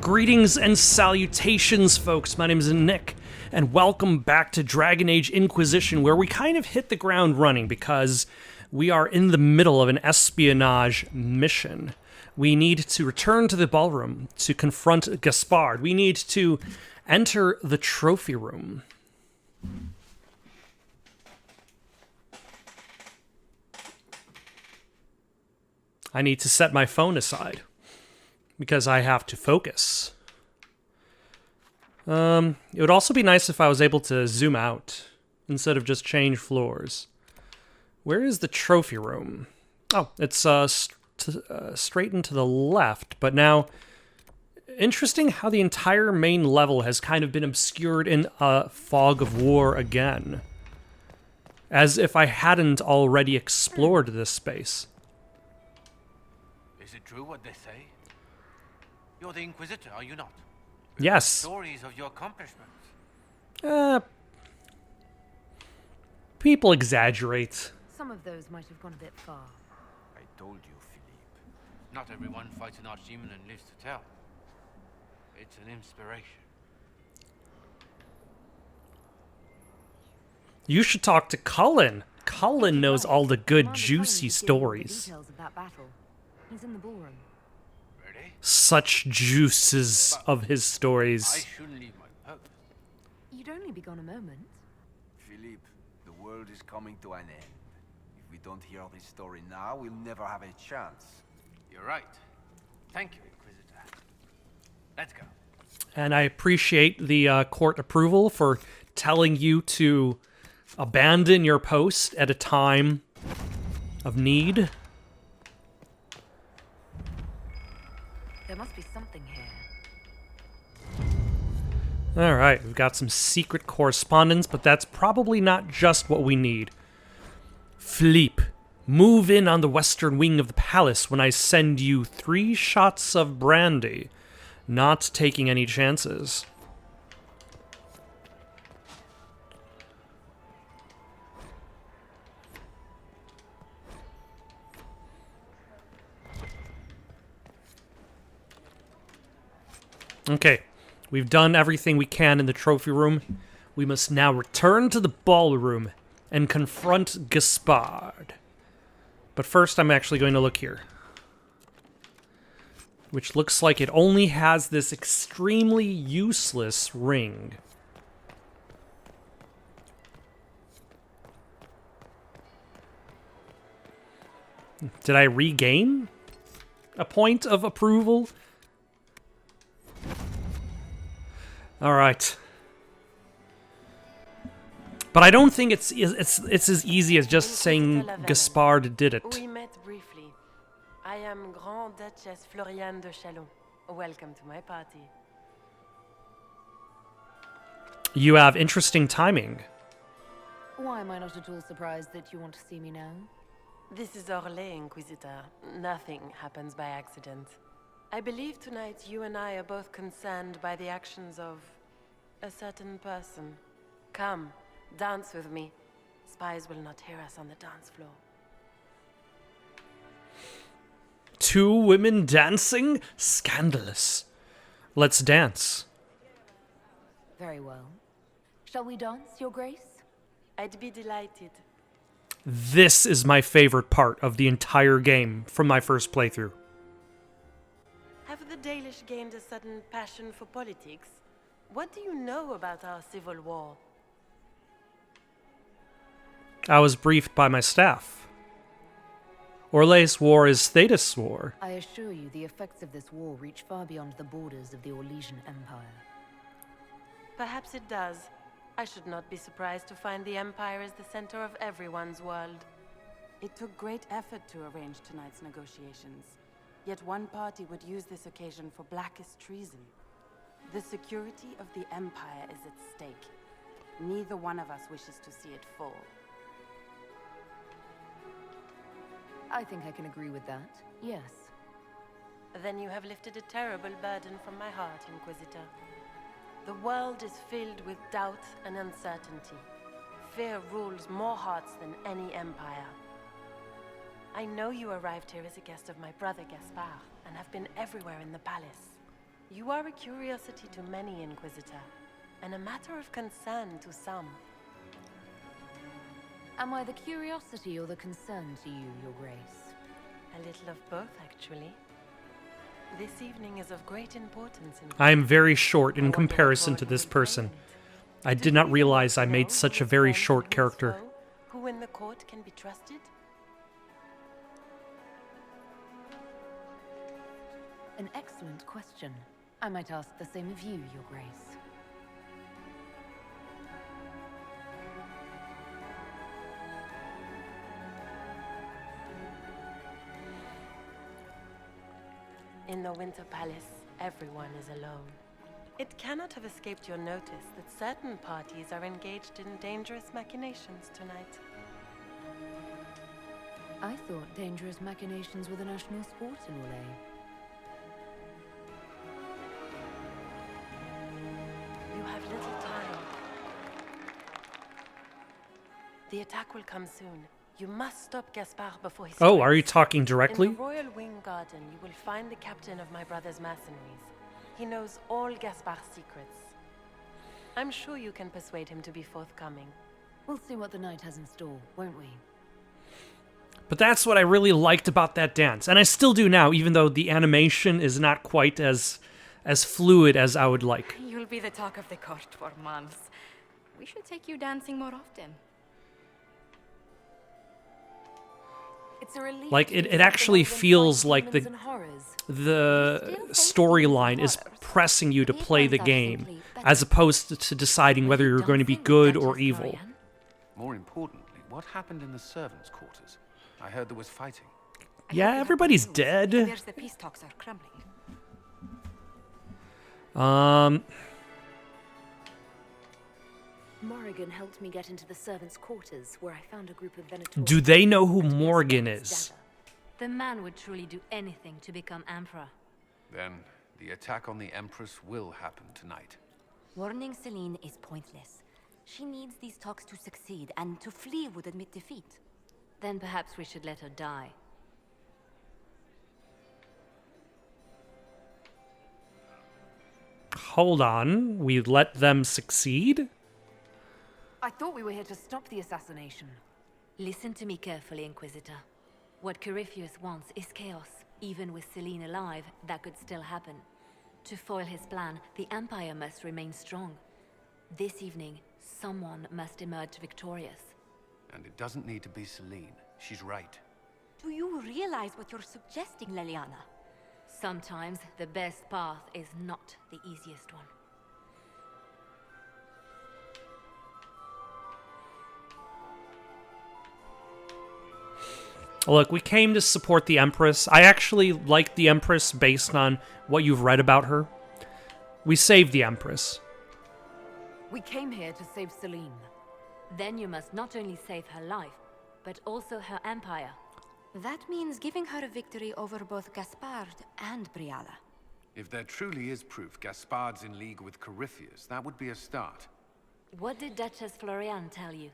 Greetings and salutations, folks. My name is Nick, and welcome back to Dragon Age Inquisition, where we kind of hit the ground running because we are in the middle of an espionage mission. We need to return to the ballroom to confront Gaspard. We need to enter the trophy room. I need to set my phone aside because I have to focus. It would also be nice if I was able to zoom out instead of just change floors. Where is the trophy room? Oh, it's straight and to the left, but now interesting how the entire main level has kind of been obscured in a fog of war again. As if I hadn't already explored this space. Is it true what they say? You're the Inquisitor, are you not? Yes. Stories of your accomplishments. People exaggerate. Some of those might have gone a bit far. I told you, Philippe. Not everyone fights an archdemon and lives to tell. It's an inspiration. You should talk to Cullen. Cullen knows all the good, juicy stories. Details of that battle. He's in the ballroom. Ready? Such juices of his I stories. shouldn't leave my post. You'd only be gone a moment. Philippe, the world is coming to an end. If we don't hear this story now, we'll never have a chance. You're right. Thank you, Inquisitor. Let's go. And I appreciate the court approval for telling you to abandon your post at a time of need. There must be something here. Alright, we've got some secret correspondence, but that's probably not just what we need. Philippe, move in on the western wing of the palace when I send you 3 shots of brandy. Not taking any chances. Okay, we've done everything we can in the trophy room. We must now return to the ballroom and confront Gaspard. But first, I'm actually going to look here. Which looks like it only has this extremely useless ring. Did I regain a point of approval? All right. But I don't think it's as easy as just saying Gaspard did it. We met briefly. I am Grand Duchess Floriane de Chalon. Welcome to my party. You have interesting timing. Why am I not at all surprised that you want to see me now? This is Orlais, Inquisitor. Nothing happens by accident. I believe tonight you and I are both concerned by the actions of a certain person. Come, dance with me. Spies will not hear us on the dance floor. 2 women dancing? Scandalous. Let's dance. Very well. Shall we dance, Your Grace? I'd be delighted. This is my favorite part of the entire game from my first playthrough. Have the Dalish gained a sudden passion for politics? What do you know about our civil war? I was briefed by my staff. Orlais' war is Thetis' war. I assure you the effects of this war reach far beyond the borders of the Orlesian Empire. Perhaps it does. I should not be surprised to find the Empire is the center of everyone's world. It took great effort to arrange tonight's negotiations. Yet one party would use this occasion for blackest treason. The security of the Empire is at stake. Neither one of us wishes to see it fall. I think I can agree with that, yes. Then you have lifted a terrible burden from my heart, Inquisitor. The world is filled with doubt and uncertainty. Fear rules more hearts than any empire. I know you arrived here as a guest of my brother Gaspard, and have been everywhere in the palace. You are a curiosity to many, Inquisitor, and a matter of concern to some. Am I the curiosity or the concern to you, Your Grace? A little of both, actually. This evening is of great importance. I am very short in comparison to this person. I did not realize I made such a very short character. Who in the court can be trusted? An excellent question. I might ask the same of you, Your Grace. In the Winter Palace, everyone is alone. It cannot have escaped your notice that certain parties are engaged in dangerous machinations tonight. I thought dangerous machinations were the national sport in Orlais. You have little time. The attack will come soon. You must stop Gaspard before he Oh, are you strikes. talking directly? In the Royal Wing Garden, you will find the captain of my brother's mercenaries. He knows all Gaspard's secrets. I'm sure you can persuade him to be forthcoming. We'll see what the night has in store, won't we? But that's what I really liked about that dance. And I still do now, even though the animation is not quite as fluid as I would like. You'll be the talk of the court for months. We should take you dancing more often. It's a relief Like, to it be actually involved in feels fighting like demons and horrors. the storyline is pressing you to play the game, as opposed to deciding whether you're going to be good or evil. More importantly, what happened in the servants' quarters? I heard there was fighting. Yeah, everybody's dead. There's the peace talks are crumbling. Morrigan helped me get into the servants' quarters, where I found a group of Venatorians. Do they know who and a Morgan Sphinx is? dagger. The man would truly do anything to become emperor. Then the attack on the Empress will happen tonight. Warning Celine is pointless. She needs these talks to succeed, and to flee would admit defeat. Then perhaps we should let her die. Hold on, we let them succeed? I thought we were here to stop the assassination. Listen to me carefully, Inquisitor. What Corypheus wants is chaos. Even with Celine alive, that could still happen. To foil his plan, the Empire must remain strong. This evening, someone must emerge victorious. And it doesn't need to be Celine. She's right. Do you realize what you're suggesting, Leliana? Sometimes the best path is not the easiest one. Look, we came to support the Empress. I actually like the Empress based on what you've read about her. We saved the Empress. We came here to save Celine. Then you must not only save her life, but also her empire. That means giving her a victory over both Gaspard and Briala. If there truly is proof Gaspard's in league with Corypheus, that would be a start. What did Duchess Florian tell you?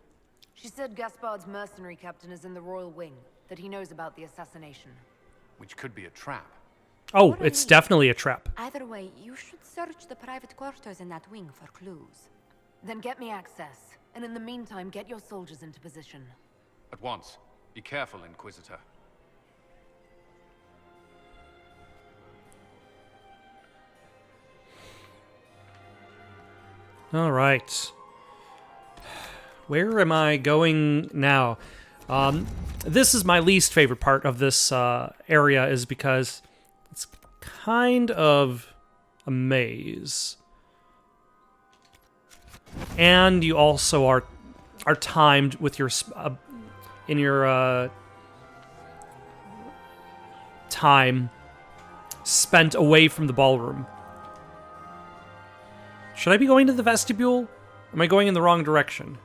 She said Gaspard's mercenary captain is in the Royal Wing, that he knows about the assassination. Which could be a trap. Oh, it's definitely a trap. Either way, you should search the private quarters in that wing for clues. Then get me access, and in the meantime, get your soldiers into position. At once. Be careful, Inquisitor. All right. Where am I going now? This is my least favorite part of this area, is because it's kind of a maze. And you also are timed with your time spent away from the ballroom. Should I be going to the vestibule? Am I going in the wrong direction?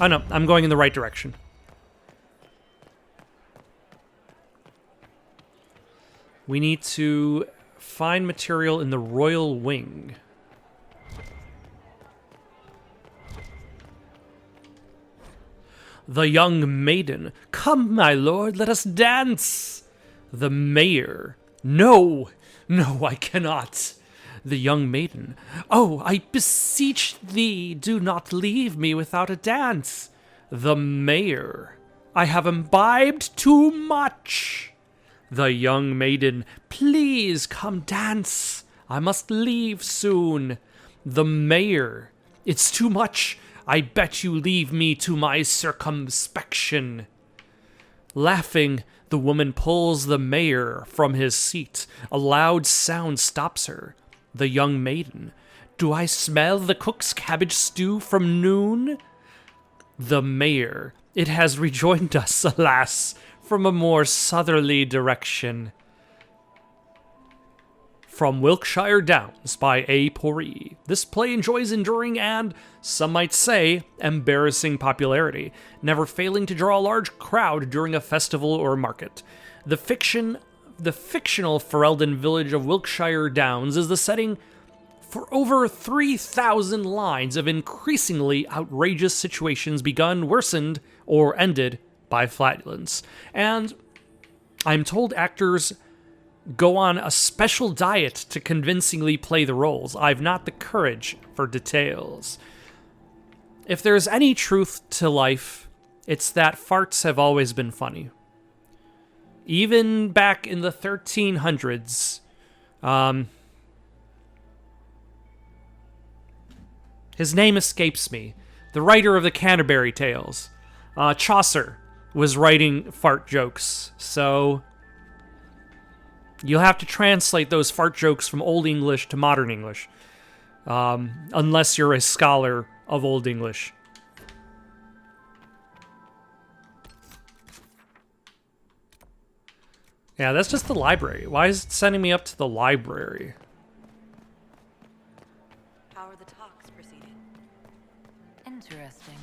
Oh no, I'm going in the right direction. We need to find material in the Royal Wing. The young maiden. Come, my lord, let us dance. The mayor. No, No, I cannot. The young maiden. Oh, I beseech thee, do not leave me without a dance. The mayor. I have imbibed too much. The young maiden. Please come dance. I must leave soon. The mayor. It's too much. I bet you leave me to my circumspection. Laughing, the woman pulls the mayor from his seat. A loud sound stops her. The young maiden. Do I smell the cook's cabbage stew from noon? The mayor. It has rejoined us, alas, from a more southerly direction. From Wiltshire Downs by A. Poree. This play enjoys enduring and, some might say, embarrassing popularity, never failing to draw a large crowd during a festival or market. The fictional Ferelden village of Wiltshire Downs is the setting for over 3,000 lines of increasingly outrageous situations begun, worsened, or ended by flatulence. And I'm told actors go on a special diet to convincingly play the roles. I've not the courage for details. If there's any truth to life, it's that farts have always been funny. Even back in the 1300s, his name escapes me. The writer of the Canterbury Tales, Chaucer, was writing fart jokes. So you'll have to translate those fart jokes from Old English to Modern English, unless you're a scholar of Old English. Yeah, that's just the library. Why is it sending me up to the library? How are the talks proceeding? Interesting.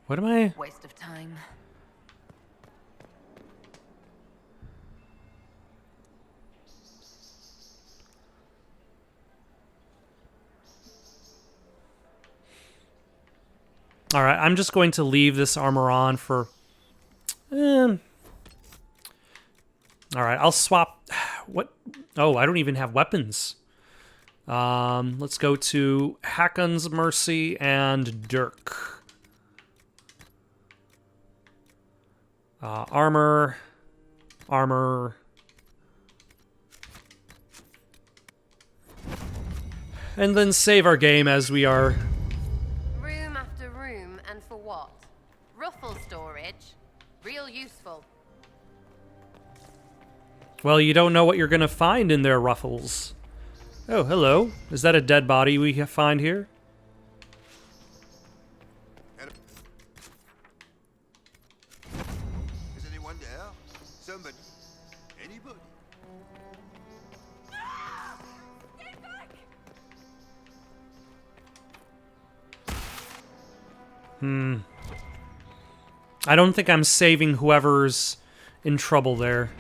What am I? Waste of time. All right, I'm just going to leave this armor on for... All right, I'll swap... What? Oh, I don't even have weapons. Let's go to Hakon's Mercy and Dirk. Armor. And then save our game as we are... Room after room, and for what? Ruffle storage? Real useful. Well, you don't know what you're gonna find in their ruffles. Oh, hello. Is that a dead body we find here? Is anyone there? Somebody? Anybody? I don't think I'm saving whoever's in trouble there.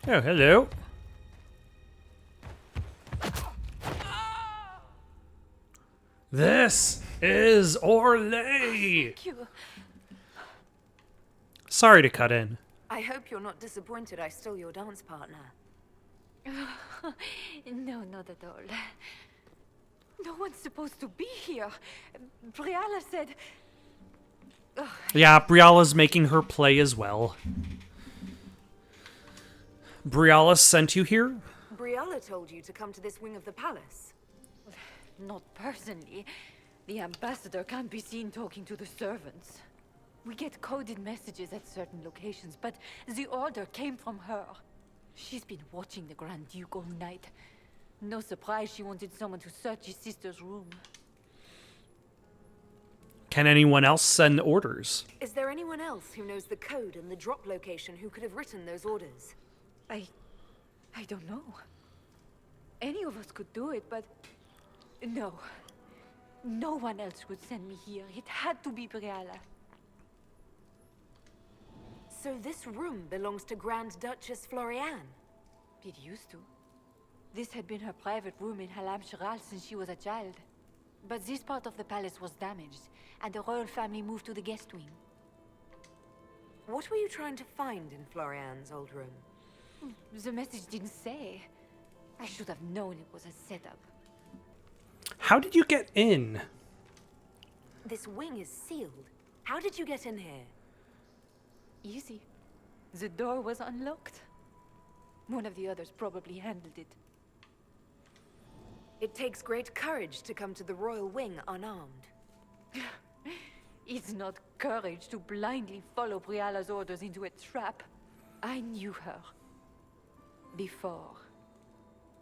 Oh, hello. This is Orlais. Thank you. Sorry to cut in. I hope you're not disappointed I stole your dance partner. No, not at all. No one's supposed to be here. Briala said... Yeah, Briala's making her play as well. Briala sent you here? Briala told you to come to this wing of the palace. Not personally. The ambassador can't be seen talking to the servants. We get coded messages at certain locations, but the order came from her. She's been watching the Grand Duke all night. No surprise she wanted someone to search his sister's room. Can anyone else send orders? Is there anyone else who knows the code and the drop location who could have written those orders? I don't know. Any of us could do it, but... No. No one else would send me here. It had to be Briala. So this room belongs to Grand Duchess Florianne? It used to. This had been her private room in Halam Shiral since she was a child. But this part of the palace was damaged, and the royal family moved to the guest wing. What were you trying to find in Florian's old room? The message didn't say. I should have known it was a setup. How did you get in? This wing is sealed. How did you get in here? Easy. The door was unlocked. One of the others probably handled it. It takes great courage to come to the royal wing unarmed. It's not courage to blindly follow Briala's orders into a trap. I knew her. Before.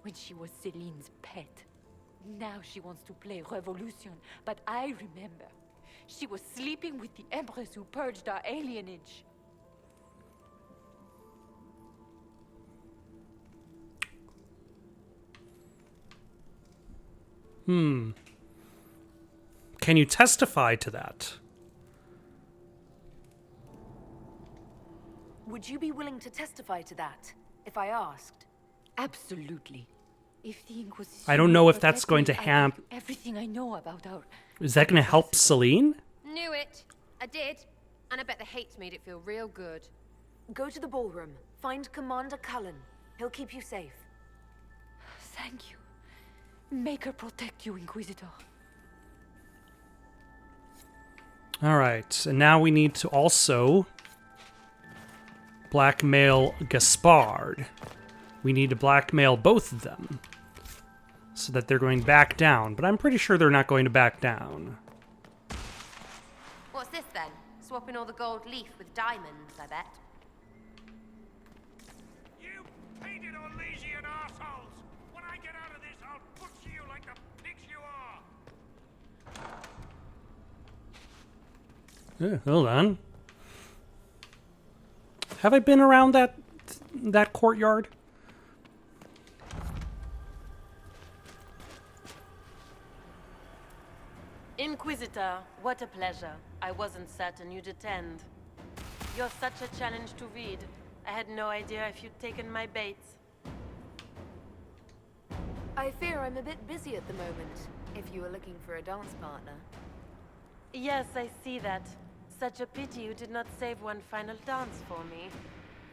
When she was Celine's pet. Now she wants to play revolution, but I remember. She was sleeping with the Empress who purged our alienage. Can you testify to that? Would you be willing to testify to that, if I asked? Absolutely. If the Inquisition I don't know if would that's let going me, to I'd hamp. give you everything I know about our... Is that going to help Celine? Knew it. I did. And I bet the hate made it feel real good. Go to the ballroom. Find Commander Cullen. He'll keep you safe. Thank you. Make her protect you, Inquisitor. Alright, and now we need to also blackmail Gaspard. We need to blackmail both of them so that they're going back down, but I'm pretty sure they're not going to back down. What's this then? Swapping all the gold leaf with diamonds, I bet. You painted Orlaisian assholes! When I get out of this, I'll butcher you like the pigs you are! Hold on. Have I been around that courtyard? Inquisitor, what a pleasure. I wasn't certain you'd attend. You're such a challenge to read. I had no idea if you'd taken my bait. I fear I'm a bit busy at the moment, if you were looking for a dance partner. Yes, I see that. Such a pity you did not save one final dance for me.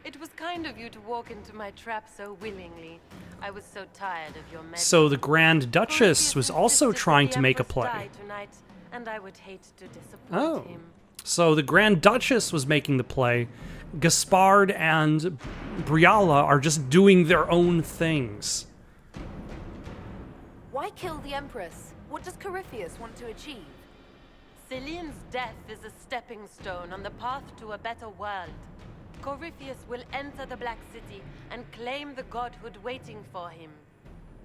It was kind of you to walk into my trap so willingly. I was so tired of your mess. So the Grand Duchess was also trying to make a play. Tonight, and I would hate to disappoint him. So the Grand Duchess was making the play. Gaspard and Briala are just doing their own things. Why kill the Empress? What does Corypheus want to achieve? Celine's death is a stepping stone on the path to a better world. Corypheus will enter the Black City and claim the godhood waiting for him.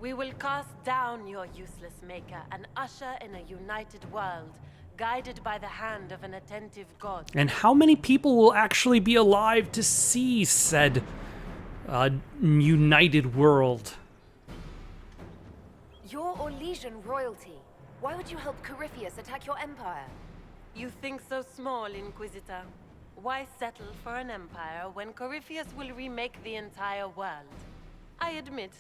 We will cast down your useless maker and usher in a united world, guided by the hand of an attentive god. And how many people will actually be alive to see said united world? You're Orlesian royalty. Why would you help Corypheus attack your empire? You think so small, Inquisitor. Why settle for an empire when Corypheus will remake the entire world? I admit,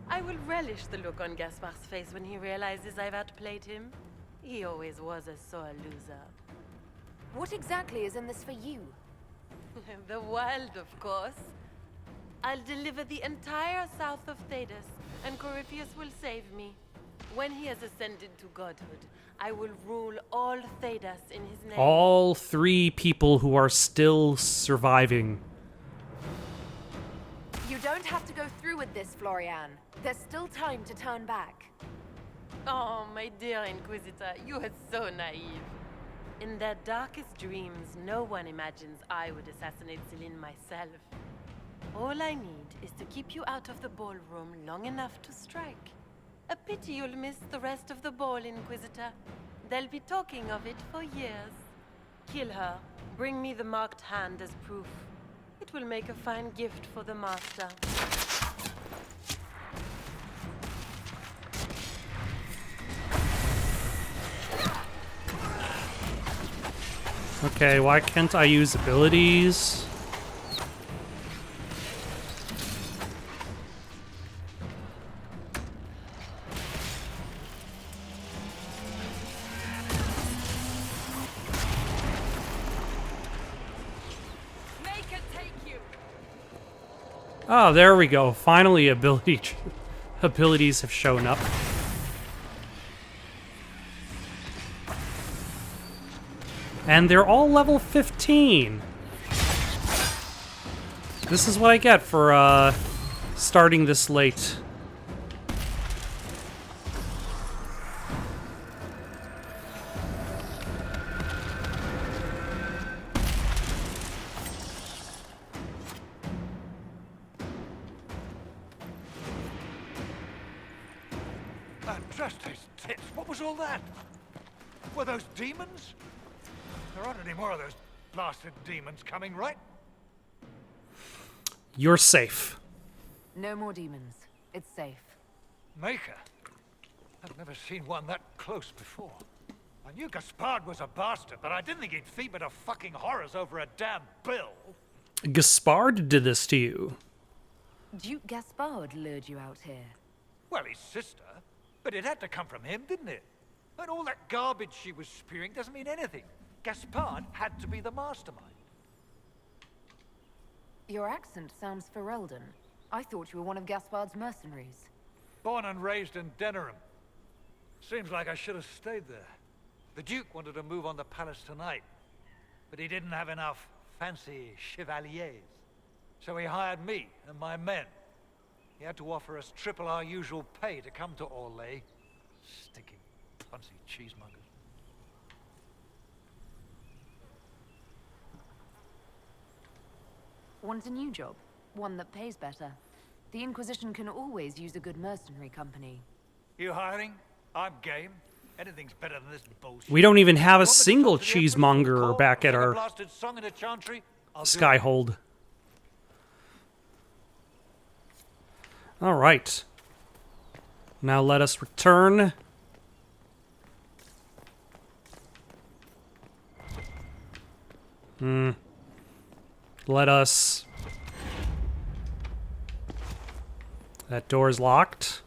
I will relish the look on Gaspard's face when he realizes I've outplayed him. He always was a sore loser. What exactly is in this for you? The world, of course. I'll deliver the entire south of Thedas, and Corypheus will save me. When he has ascended to godhood, I will rule all Thedas in his name. All three people who are still surviving. You don't have to go through with this, Florian. There's still time to turn back. Oh, my dear Inquisitor, you are so naive. In their darkest dreams, no one imagines I would assassinate Celine myself. All I need is to keep you out of the ballroom long enough to strike. A pity you'll miss the rest of the ball, Inquisitor. They'll be talking of it for years. Kill her. Bring me the marked hand as proof. It will make a fine gift for the master. Okay, why can't I use abilities? Oh, there we go. Finally, abilities have shown up. And they're all level 15. This is what I get for starting this late. Trust his tits. What was all that? Were those demons? There aren't any more of those blasted demons coming, right? You're safe. No more demons. It's safe. Maker? I've never seen one that close before. I knew Gaspard was a bastard, but I didn't think he'd feed me to fucking horrors over a damn bill. Gaspard did this to you. Duke Gaspard lured you out here. Well, his sister. But it had to come from him, didn't it? And all that garbage she was spewing doesn't mean anything. Gaspard had to be the mastermind. Your accent sounds Ferelden. I thought you were one of Gaspard's mercenaries. Born and raised in Denerim. Seems like I should have stayed there. The Duke wanted to move on the palace tonight, but he didn't have enough fancy chevaliers. So he hired me and my men. He had to offer us triple our usual pay to come to Orlais. Stinking, punsy cheesemongers. Want a new job? One that pays better. The Inquisition can always use a good mercenary company. You hiring? I'm game. Anything's better than this bullshit. We don't even have a single cheesemonger back at our Skyhold. All right. Now let us return. Let us... That door is locked.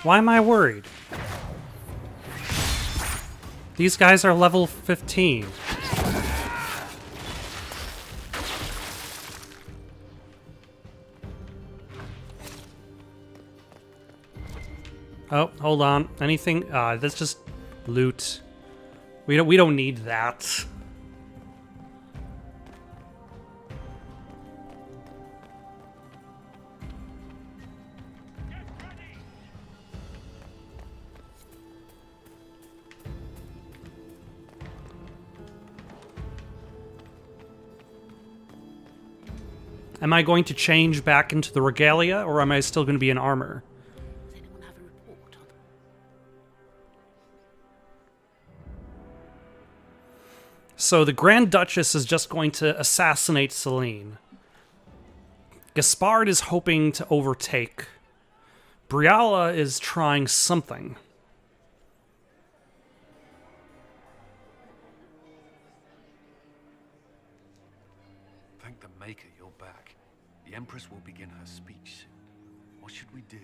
Why am I worried? These guys are level 15. Oh, hold on. Anything? That's just loot. We don't need that. Am I going to change back into the regalia, or am I still going to be in armor? Does anyone have a report? So the Grand Duchess is just going to assassinate Celine. Gaspard is hoping to overtake. Briala is trying something. Thank the Maker you're back. The Empress will begin her speech soon. What should we do?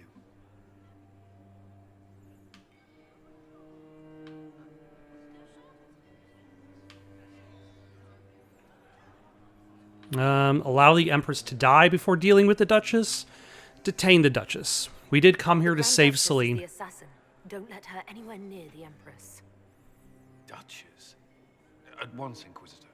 Allow the Empress to die before dealing with the Duchess. Detain the Duchess. We did come here to save Celine. The assassin. Don't let her anywhere near the Empress. Duchess? At once, Inquisitor.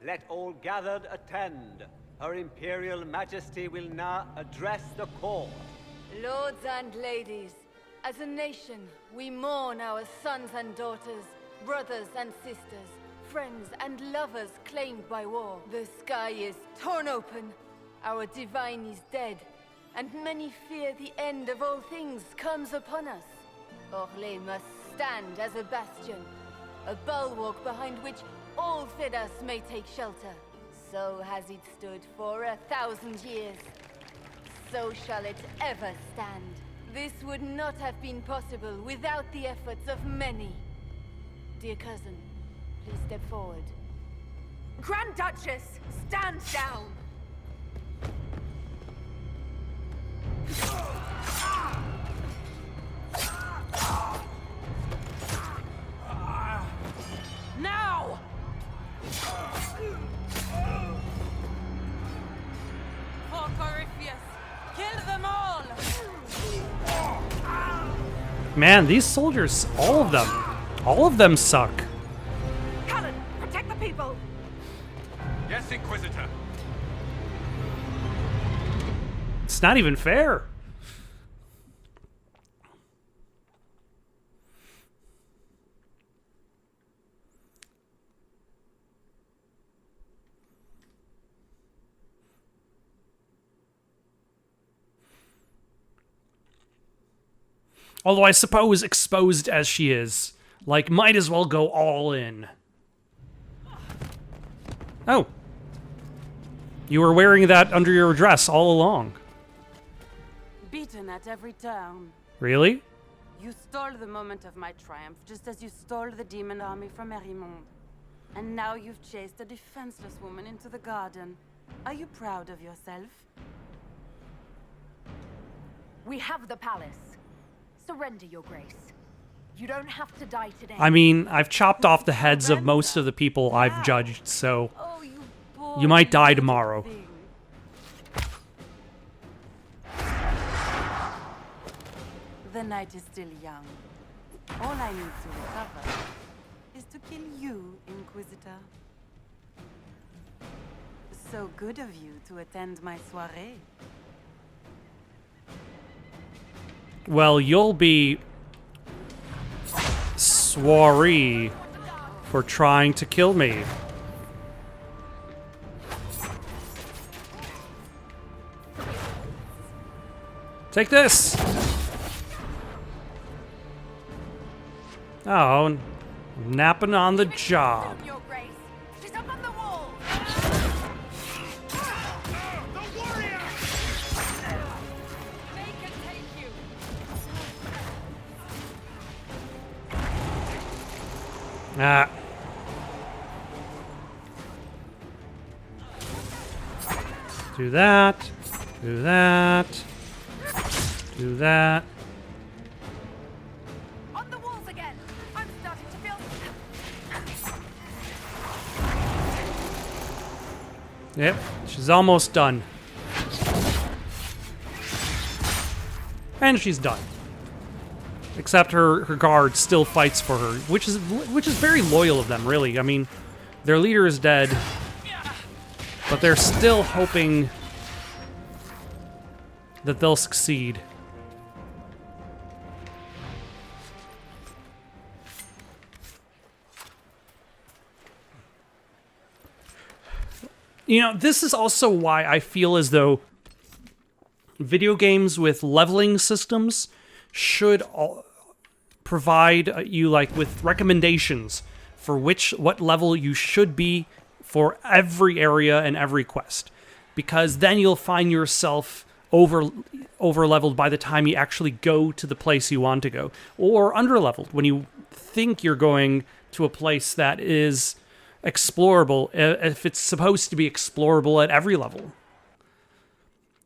Let all gathered attend. Her Imperial Majesty will now address the court. Lords and ladies, as a nation, we mourn our sons and daughters, brothers and sisters, friends and lovers claimed by war. The sky is torn open, our divine is dead, and many fear the end of all things comes upon us. Orlais must stand as a bastion, a bulwark behind which all Fedas may take shelter. So has it stood for 1,000 years. So shall it ever stand. This would not have been possible without the efforts of many. Dear cousin, please step forward. Grand Duchess, stand down! Man, these soldiers, all of them suck. Cullen, protect the people! Yes, Inquisitor. It's not even fair. Although I suppose, exposed as she is, like, might as well go all in. Oh. You were wearing that under your dress all along. Beaten at every turn. Really? You stole the moment of my triumph, just as you stole the demon army from Erimond. And now you've chased a defenseless woman into the garden. Are you proud of yourself? We have the palace. Surrender, Your Grace. You don't have to die today. I mean, I've chopped off the heads of most of the people I've judged, so you might die tomorrow. The night is still young. All I need to recover is to kill you, Inquisitor. So good of you to attend my soirée. Well, you'll be sorry for trying to kill me. Take this! Oh, napping on the job. Your Grace. She's up on the wall. The warrior! They can take you. Ah. Do that. Do that. Do that. On the walls again. I'm starting to feel. Yep, she's almost done. And she's done. Except her guard still fights for her, which is very loyal of them, really. I mean, their leader is dead, but they're still hoping that they'll succeed. You know, this is also why I feel as though video games with leveling systems should provide you like with recommendations for what level you should be for every area and every quest, because then you'll find yourself over leveled by the time you actually go to the place you want to go, or under leveled when you think you're going to a place that is explorable if it's supposed to be explorable at every level,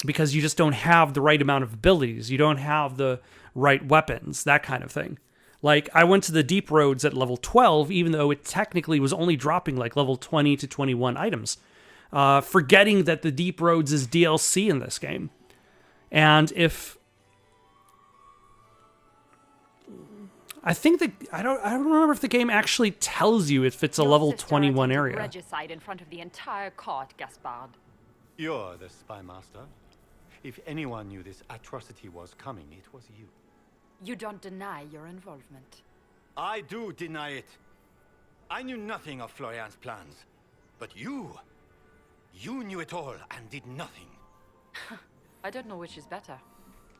because you just don't have the right amount of abilities, you don't have the right weapons, that kind of thing. Like, I went to the deep roads at level 12, even though it technically was only dropping like level 20 to 21 items, forgetting that the deep roads is DLC in this game. And if I think that I don't remember if the game actually tells you if it's a level 21 area. Regicide in front of the entire court, Gaspard. You're the spy master. If anyone knew this atrocity was coming, it was you. You don't deny your involvement. I do deny it. I knew nothing of Florian's plans. But you knew it all and did nothing. I don't know which is better.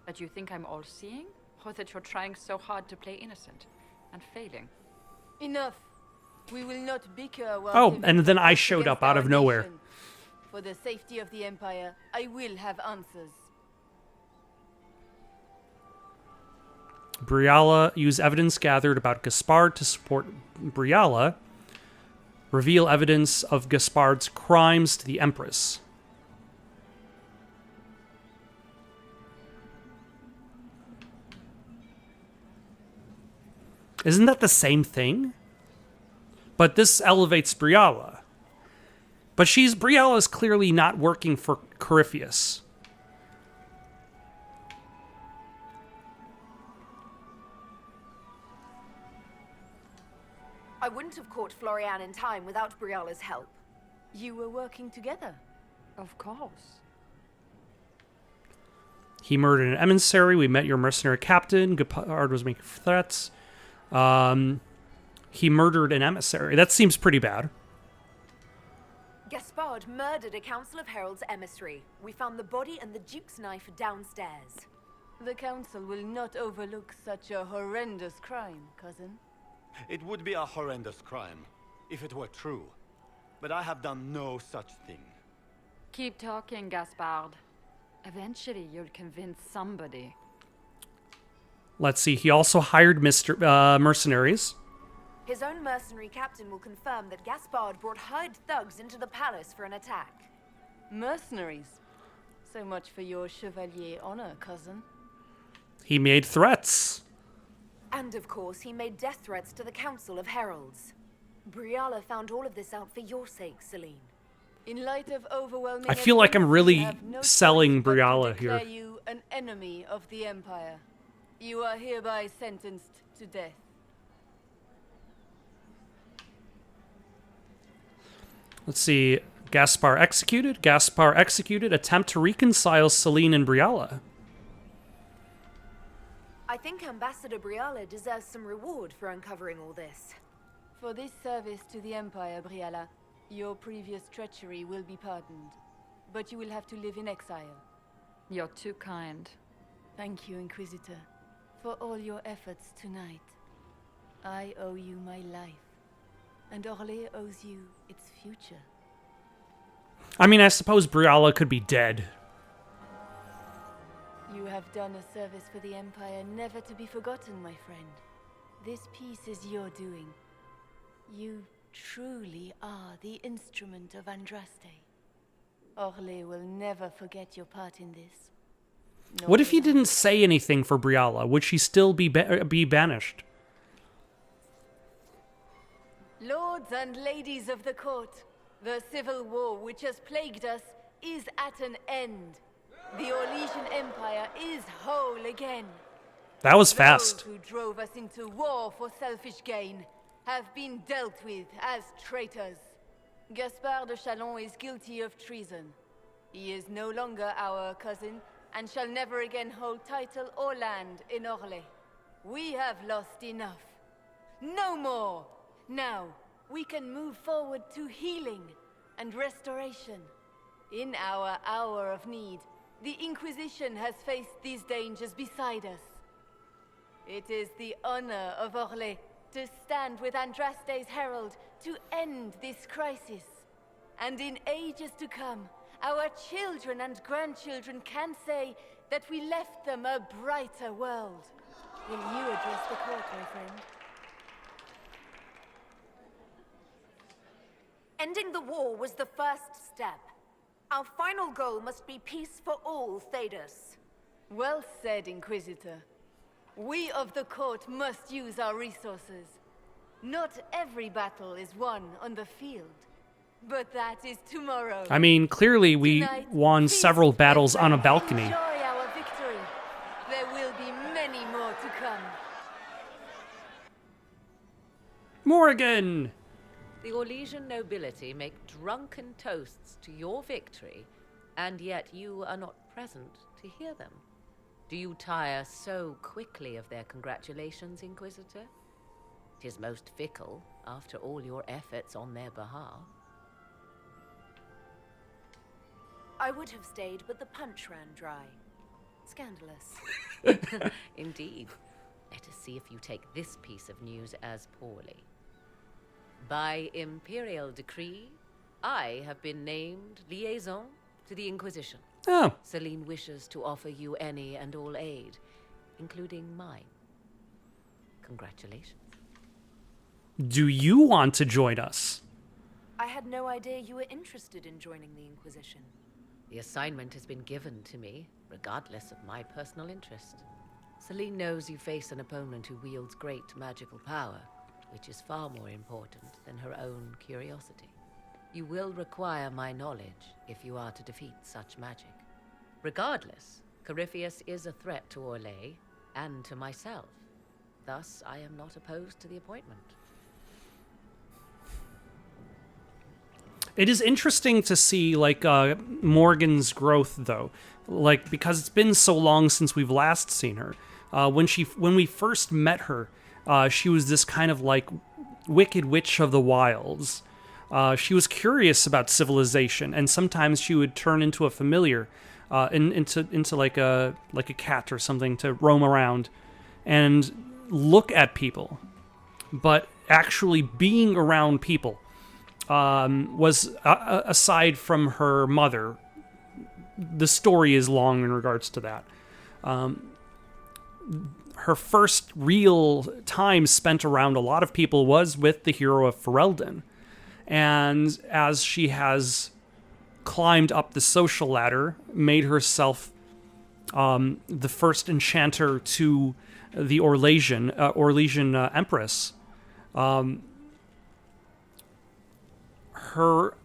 That you think I'm all-seeing, or that you're trying so hard to play innocent and failing. Enough. We will not bicker while Oh, and then I showed up out of nowhere. For the safety of the Empire, I will have answers. Briala, use evidence gathered about Gaspard to support Briala. Reveal evidence of Gaspard's crimes to the Empress. Isn't that the same thing? But this elevates Briala. But Briala is clearly not working for Corypheus. I wouldn't have caught Florian in time without Briala's help. You were working together. Of course. He murdered an emissary. We met your mercenary captain. Gaspard was making threats. He murdered an emissary. That seems pretty bad. Gaspard murdered a Council of Heralds emissary. We found the body and the Duke's knife downstairs. The Council will not overlook such a horrendous crime, cousin. It would be a horrendous crime, if it were true. But I have done no such thing. Keep talking, Gaspard. Eventually, you'll convince somebody. Let's see. He also hired mercenaries. His own mercenary captain will confirm that Gaspard brought hired thugs into the palace for an attack. Mercenaries? So much for your chevalier honor, cousin. He made threats. And of course, he made death threats to the Council of Heralds. Briala found all of this out for your sake, Celine. In light of overwhelming I feel like I'm really no selling choice but Briala to declare here. you an enemy of the Empire. You are hereby sentenced to death. Let's see. Gaspard executed. Gaspard executed. Attempt to reconcile Celine and Briala. I think Ambassador Briala deserves some reward for uncovering all this. For this service to the Empire, Briala, your previous treachery will be pardoned. But you will have to live in exile. You're too kind. Thank you, Inquisitor, for all your efforts tonight. I owe you my life, and Orlais owes you its future. I mean, I suppose Briala could be dead. You have done a service for the Empire never to be forgotten, my friend. This piece is your doing. You truly are the instrument of Andraste. Orlais will never forget your part in this. What if he didn't say anything for Briala? Would she still be banished? Lords and ladies of the court, the civil war which has plagued us is at an end. The Orlesian Empire is whole again. That was fast. Those who drove us into war for selfish gain have been dealt with as traitors. Gaspard de Chalon is guilty of treason. He is no longer our cousin and shall never again hold title or land in Orlais. We have lost enough. No more! Now, we can move forward to healing and restoration. In our hour of need, the Inquisition has faced these dangers beside us. It is the honor of Orlais to stand with Andraste's herald to end this crisis. And in ages to come, our children and grandchildren can say that we left them a brighter world. Will you address the court, my friend? Ending the war was the first step. Our final goal must be peace for all Thedas. Well said, Inquisitor. We of the court must use our resources. Not every battle is won on the field, but that is tomorrow. I mean, clearly we won several battles on a balcony. Enjoy our victory. There will be many more to come. Morgan! The Orlesian nobility make drunken toasts to your victory, and yet you are not present to hear them. Do you tire so quickly of their congratulations, Inquisitor? 'Tis most fickle, after all your efforts on their behalf. I would have stayed, but the punch ran dry. Scandalous. Indeed. Let us see if you take this piece of news as poorly. By imperial decree, I have been named liaison to the Inquisition. Oh. Celine wishes to offer you any and all aid, including mine. Congratulations. Do you want to join us? I had no idea you were interested in joining the Inquisition. The assignment has been given to me, regardless of my personal interest. Celine knows you face an opponent who wields great magical power, which is far more important than her own curiosity. You will require my knowledge if you are to defeat such magic. Regardless, Corypheus is a threat to Orlais and to myself. Thus, I am not opposed to the appointment. It is interesting to see, like, Morgan's growth, though. Like, because it's been so long since we've last seen her. When we first met her, she was this kind of, like, wicked witch of the wilds. She was curious about civilization, and sometimes she would turn into a familiar, into like a cat or something, to roam around and look at people. But actually being around people was, aside from her mother, the story is long in regards to that. Her first real time spent around a lot of people was with the hero of Ferelden. And as she has climbed up the social ladder, made herself the first enchanter to the Orlesian Empress, her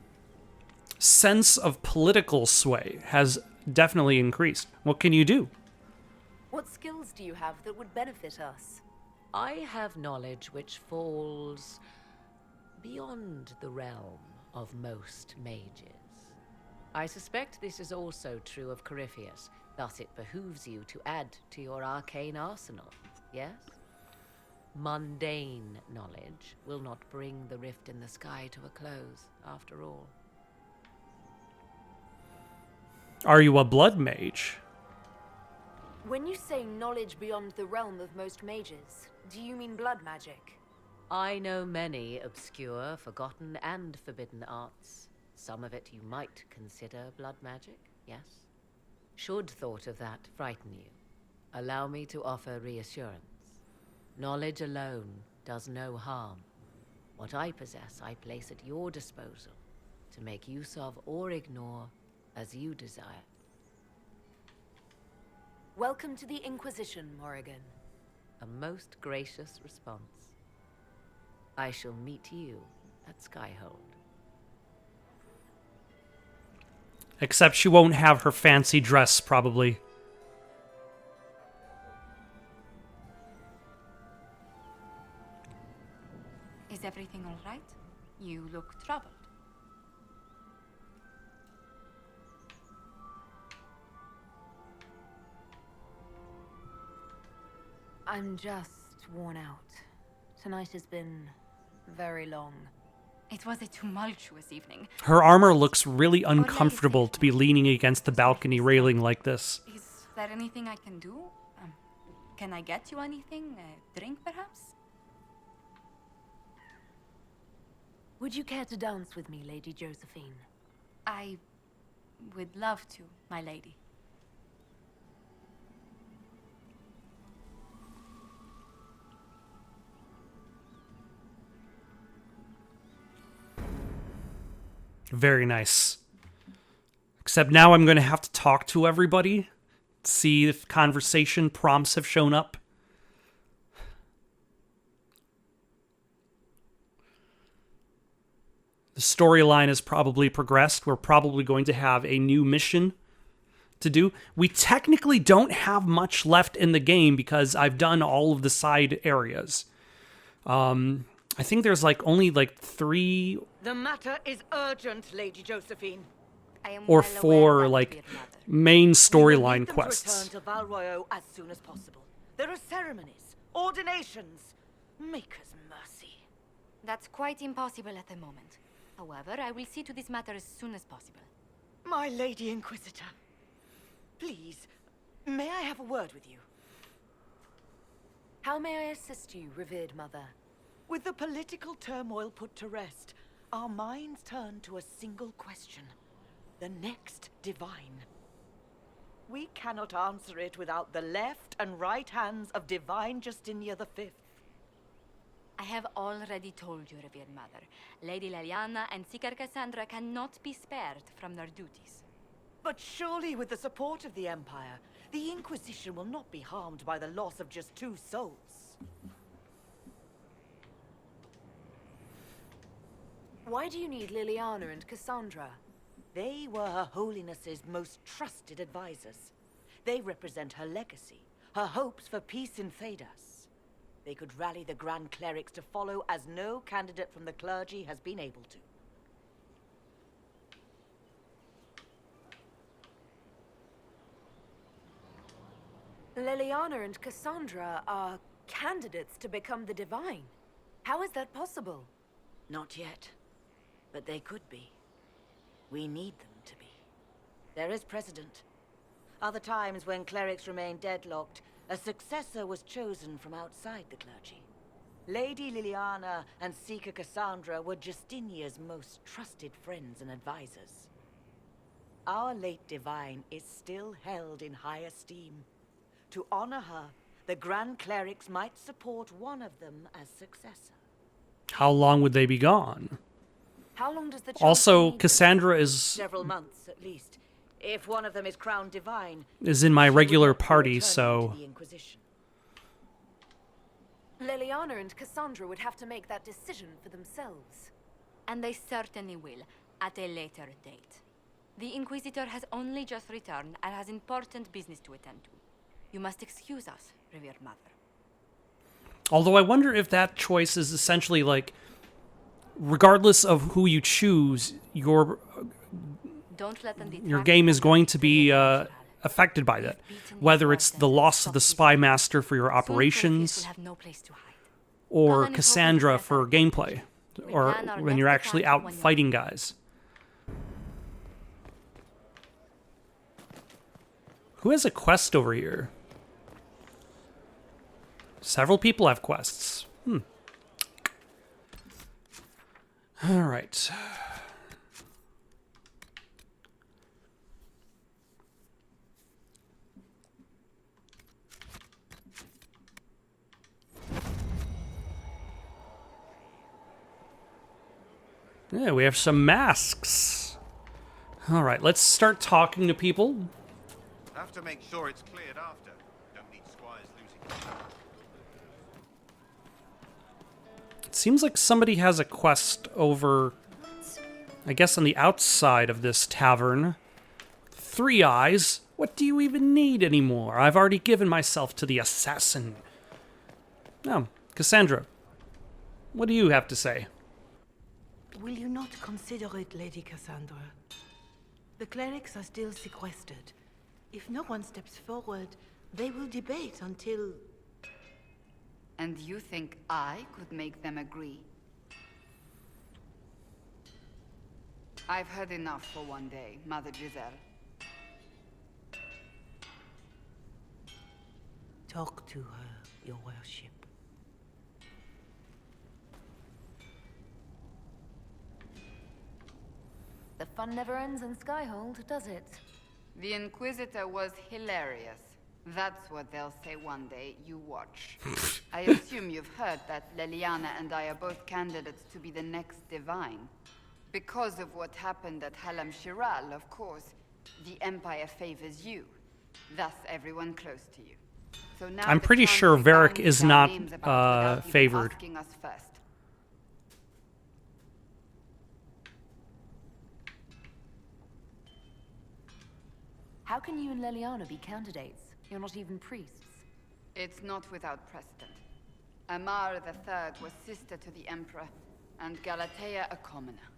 sense of political sway has definitely increased. What can you do? What skills do you have that would benefit us? I have knowledge which falls beyond the realm of most mages. I suspect this is also true of Corypheus, thus it behooves you to add to your arcane arsenal, yes? Mundane knowledge will not bring the rift in the sky to a close, after all. Are you a blood mage? When you say knowledge beyond the realm of most mages, do you mean blood magic? I know many obscure, forgotten, and forbidden arts. Some of it you might consider blood magic, yes? Should thought of that frighten you, allow me to offer reassurance. Knowledge alone does no harm. What I possess, I place at your disposal to make use of or ignore as you desire. Welcome to the Inquisition, Morrigan. A most gracious response. I shall meet you at Skyhold. Except she won't have her fancy dress, probably. Is everything all right? You look troubled. I'm just worn out. Tonight has been very long. It was a tumultuous evening. Her armor looks really uncomfortable to be leaning against the balcony railing like this. Is there anything I can do? Can I get you anything? A drink, perhaps? Would you care to dance with me, Lady Josephine? I would love to, my lady. Very nice. Except now I'm going to have to talk to everybody, see if conversation prompts have shown up. The storyline has probably progressed. We're probably going to have a new mission to do. We technically don't have much left in the game because I've done all of the side areas. I think there's only 3 The matter is urgent, Lady Josephine. or 4 main storyline Return quests. to Val Royeaux as soon as possible. There are ceremonies, ordinations. Make us mercy. That's quite impossible at the moment. However, I will see to this matter as soon as possible. My Lady Inquisitor, please, may I have a word with you? How may I assist you, revered mother? With the political turmoil put to rest, our minds turn to a single question. The next divine. We cannot answer it without the left and right hands of Divine Justinia V. I have already told you, revered mother. Lady Leliana and Seeker Cassandra cannot be spared from their duties. But surely with the support of the Empire, the Inquisition will not be harmed by the loss of just 2 souls. Why do you need Liliana and Cassandra? They were Her Holiness's most trusted advisors. They represent her legacy, her hopes for peace in Phaedos. They could rally the Grand Clerics to follow as no candidate from the clergy has been able to. Leliana and Cassandra are candidates to become the Divine. How is that possible? Not yet. But they could be. We need them to be. There is precedent. Other times when clerics remained deadlocked, a successor was chosen from outside the clergy. Lady Liliana and Seeker Cassandra were Justinia's most trusted friends and advisors. Our late Divine is still held in high esteem. To honor her, the Grand Clerics might support one of them as successor. How long would they be gone? How long does the Also, Cassandra is several months at least. If one of them is crowned Divine, in my she regular would not be party, returning so to the Inquisition. Liliana and Cassandra would have to make that decision for themselves. And they certainly will, at a later date. The Inquisitor has only just returned and has important business to attend to. You must excuse us, revered mother. although I wonder if that choice is essentially like, regardless of who you choose, your game is going to be affected by that. Whether it's the loss of the Spy Master for your operations, or Cassandra for gameplay, or when you're actually out fighting guys. Who has a quest over here? Several people have quests. All right. Yeah, we have some masks. All right, let's start talking to people. Have to make sure it's cleared after. Don't need squires losing. It seems like somebody has a quest over, I guess, on the outside of this tavern. 3 eyes? What do you even need anymore? I've already given myself to the assassin. Oh, Cassandra, what do you have to say? Will you not consider it, Lady Cassandra? The clerics are still sequestered. If no one steps forward, they will debate until... And you think I could make them agree? I've heard enough for one day, Mother Giselle. Talk to her, your worship. The fun never ends in Skyhold, does it? The Inquisitor was hilarious. That's what they'll say one day. You watch. I assume you've heard that Leliana and I are both candidates to be the next Divine. Because of what happened at Halam Shiral, of course, the Empire favors you. Thus, everyone close to you. So now I'm pretty sure Varric is not favored. Asking us first. How can you and Leliana be candidates? You're not even priests. It's not without precedent. Amara III was sister to the Emperor, and Galatea a commoner.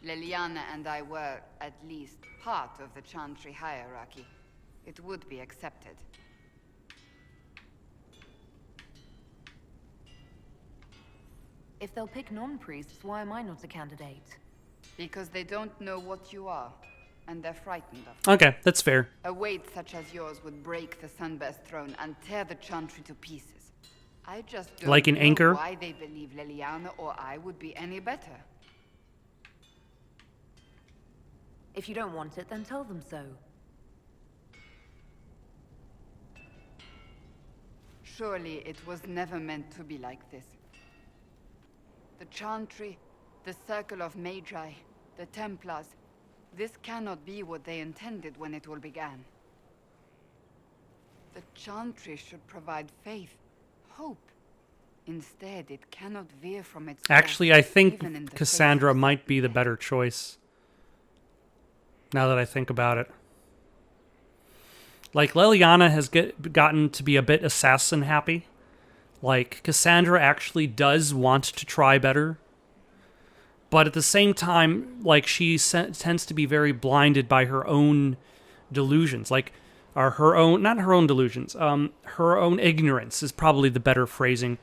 Leliana and I were, at least, part of the Chantry hierarchy. It would be accepted. If they'll pick non-priests, why am I not a candidate? Because they don't know what you are, and they're frightened of you. Okay, that's fair. A weight such as yours would break the Sunburst throne and tear the Chantry to pieces. I just don't like an know anchor? Why they believe Leliana or I would be any better. If you don't want it, then tell them so. Surely it was never meant to be like this. The Chantry, the Circle of Magi, the Templars, this cannot be what they intended when it all began. The Chantry should provide faith, hope. Instead, it cannot veer from its Actually, I think Cassandra might be the better choice. Now that I think about it. Like, Leliana has gotten to be a bit assassin happy. Like, Cassandra actually does want to try better. But at the same time, like, she tends to be very blinded by her own delusions. Like, are her own, not her own delusions, her own ignorance is probably the better phrasing.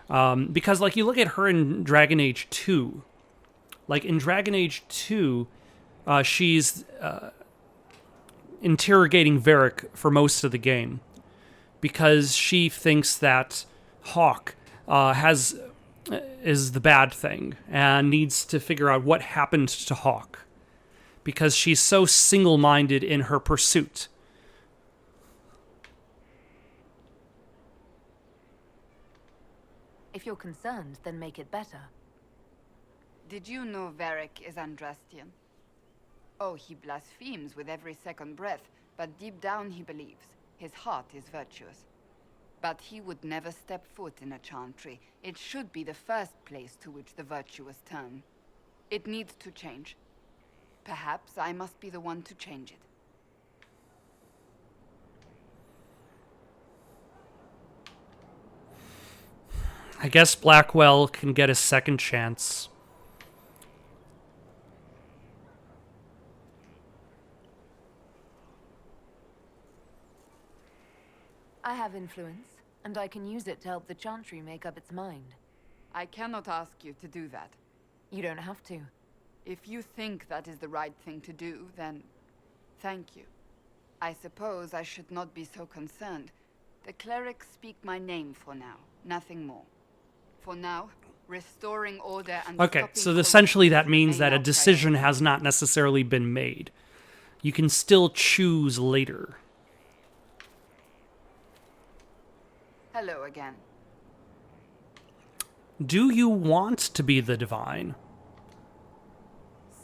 Because, like, you look at her in Dragon Age 2. Like, in Dragon Age 2, she's interrogating Varric for most of the game. Because she thinks that Hawke is the bad thing and needs to figure out what happened to Hawke. Because she's so single-minded in her pursuit. If you're concerned, then make it better. Did you know Varric is Andrastian? Oh, he blasphemes with every second breath, but deep down he believes. His heart is virtuous. But he would never step foot in a chantry. It should be the first place to which the virtuous turn. It needs to change. Perhaps I must be the one to change it. I guess Blackwell can get a second chance. I have influence, and I can use it to help the Chantry make up its mind. I cannot ask you to do that. You don't have to. If you think that is the right thing to do, then thank you. I suppose I should not be so concerned. The clerics speak my name for now, nothing more. For now, restoring order and Okay, so essentially that means that a decision has not necessarily been made. You can still choose later. Hello again. Do you want to be the Divine?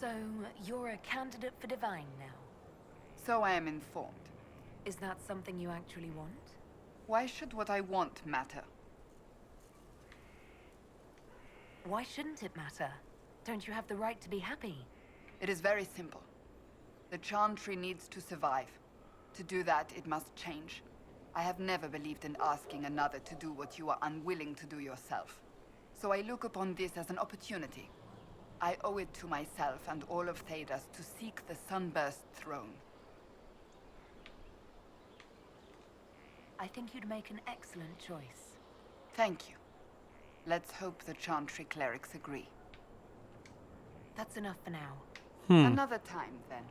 So, you're a candidate for Divine now? So I am informed. Is that something you actually want? Why should what I want matter? Why shouldn't it matter? Don't you have the right to be happy? It is very simple. The Chantry needs to survive. To do that, it must change. I have never believed in asking another to do what you are unwilling to do yourself. So I look upon this as an opportunity. I owe it to myself and all of Thedas to seek the Sunburst throne. I think you'd make an excellent choice. Thank you. Let's hope the Chantry clerics agree. That's enough for now. Another time, then.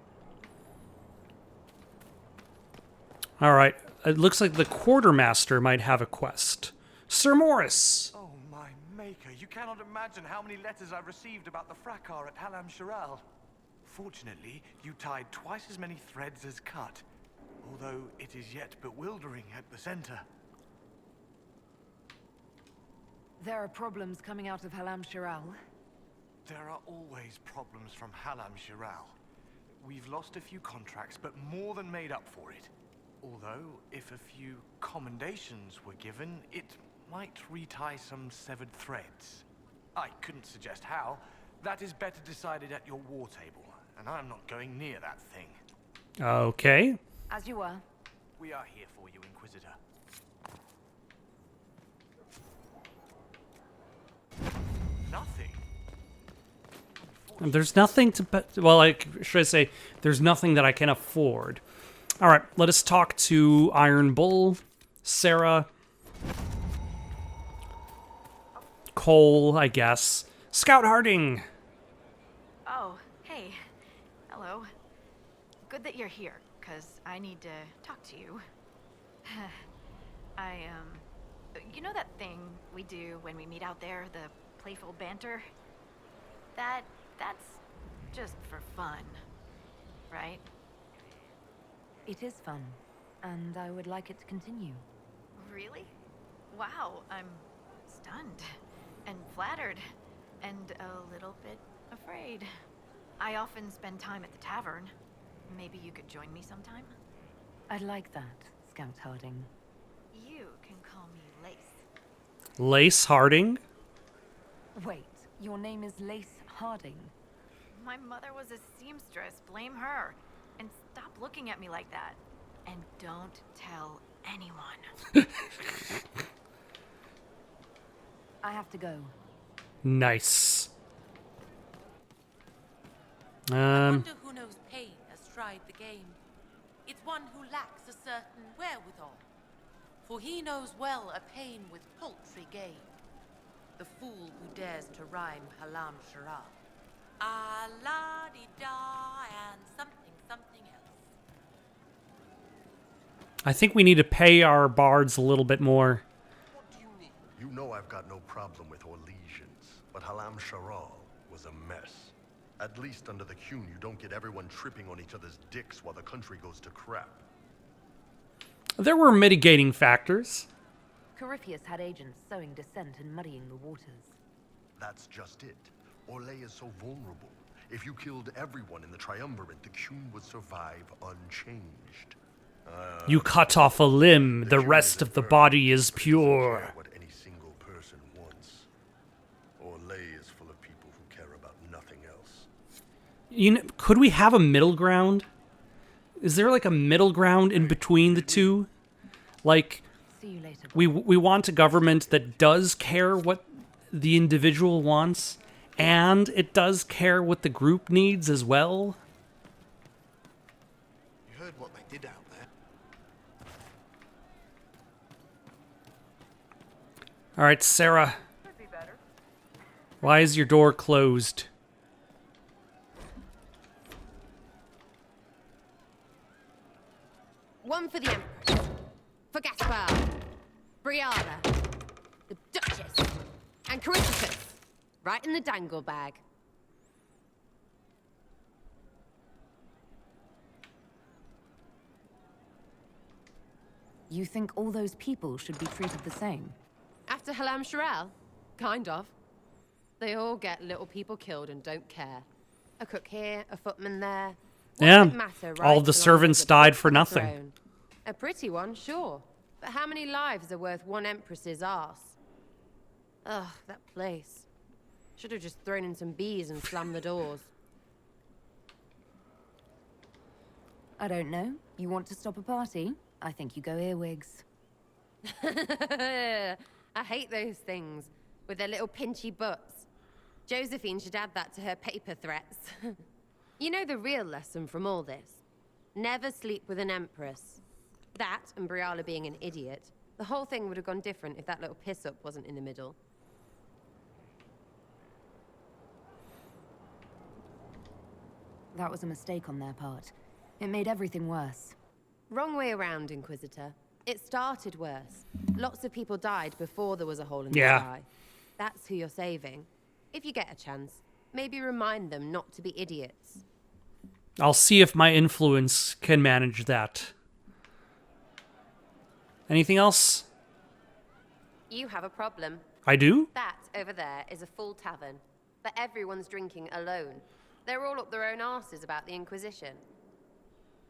All right. It looks like the Quartermaster might have a quest. Sir Morris! Oh, my maker. You cannot imagine how many letters I've received about the fracas at Halam Shiral. Fortunately, you tied twice as many threads as cut, although it is yet bewildering at the center. There are problems coming out of Halam Shiral. There are always problems from Halam Shiral. We've lost a few contracts, but more than made up for it. Although, if a few commendations were given, it might retie some severed threads. I couldn't suggest how. That is better decided at your war table, and I'm not going near that thing. Okay. As you were. We are here for you, Inquisitor. Nothing. There's nothing to... Well, like, should I say, there's nothing that I can afford. All right, let us talk to Iron Bull, Sarah, Cole, I guess. Scout Harding! Oh, hey. Hello. Good that you're here, because I need to talk to you. You know that thing we do when we meet out there, the playful banter? That's just for fun, right? It is fun, and I would like it to continue. Really? Wow, I'm stunned and flattered and a little bit afraid. I often spend time at the tavern. Maybe you could join me sometime? I'd like that, Scout Harding. You can call me Lace. Lace Harding? Wait, your name is Lace Harding? My mother was a seamstress, blame her. And stop looking at me like that. And don't tell anyone. I have to go. Nice. I wonder who knows pain astride the game. It's one who lacks a certain wherewithal. For he knows well a pain with paltry gain. The fool who dares to rhyme Halam Shara. Ah-la-di-da and something else. I think we need to pay our bards a little bit more. You know I've got no problem with Orlesians, but Halam Sharal was a mess. At least under the Qun, you don't get everyone tripping on each other's dicks while the country goes to crap. There were mitigating factors. Corypheus had agents sowing dissent and muddying the waters. That's just it. Orlais is so vulnerable. If you killed everyone in the Triumvirate, the Qun would survive unchanged. You cut off a limb, the rest of the body is pure. What any single person wants. Orlais is full of people who care about nothing else. You know, could we have a middle ground? Is there like a middle ground in between the two? Like, we want a government that does care what the individual wants, and it does care what the group needs as well. You heard what they did out there. All right, Sarah. Why is your door closed? One for the Empress, for Gaspar, Brianna, the Duchess, and Corypheus. Right in the dangle bag. You think all those people should be treated the same? After Halam Shirel? Kind of. They all get little people killed and don't care. A cook here, a footman there. What Yeah, does it matter, right? all the So long servants as the died book's for on the nothing. throne. A pretty one, sure. But how many lives are worth one empress's arse? Ugh, that place. Should have just thrown in some bees and slammed the doors. I don't know. You want to stop a party? I think you go earwigs. I hate those things with their little pinchy butts. Josephine should add that to her paper threats. You know the real lesson from all this? Never sleep with an empress. That and Briala being an idiot. The whole thing would have gone different if that little piss-up wasn't in the middle. That was a mistake on their part. It made everything worse. Wrong way around, Inquisitor. It started worse. Lots of people died before there was a hole in the sky. That's who you're saving. If you get a chance, maybe remind them not to be idiots. I'll see if my influence can manage that. Anything else? You have a problem. I do? That over there is a full tavern, but everyone's drinking alone. They're all up their own arses about the Inquisition.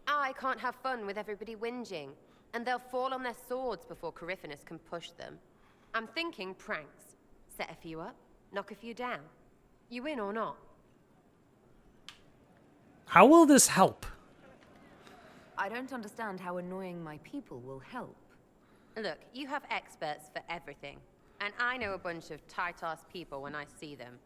I can't have fun with everybody whinging, and they'll fall on their swords before Corypheus can push them. I'm thinking pranks. Set a few up, knock a few down. You win or not? How will this help? I don't understand how annoying my people will help. Look, you have experts for everything, and I know a bunch of tight-ass people when I see them.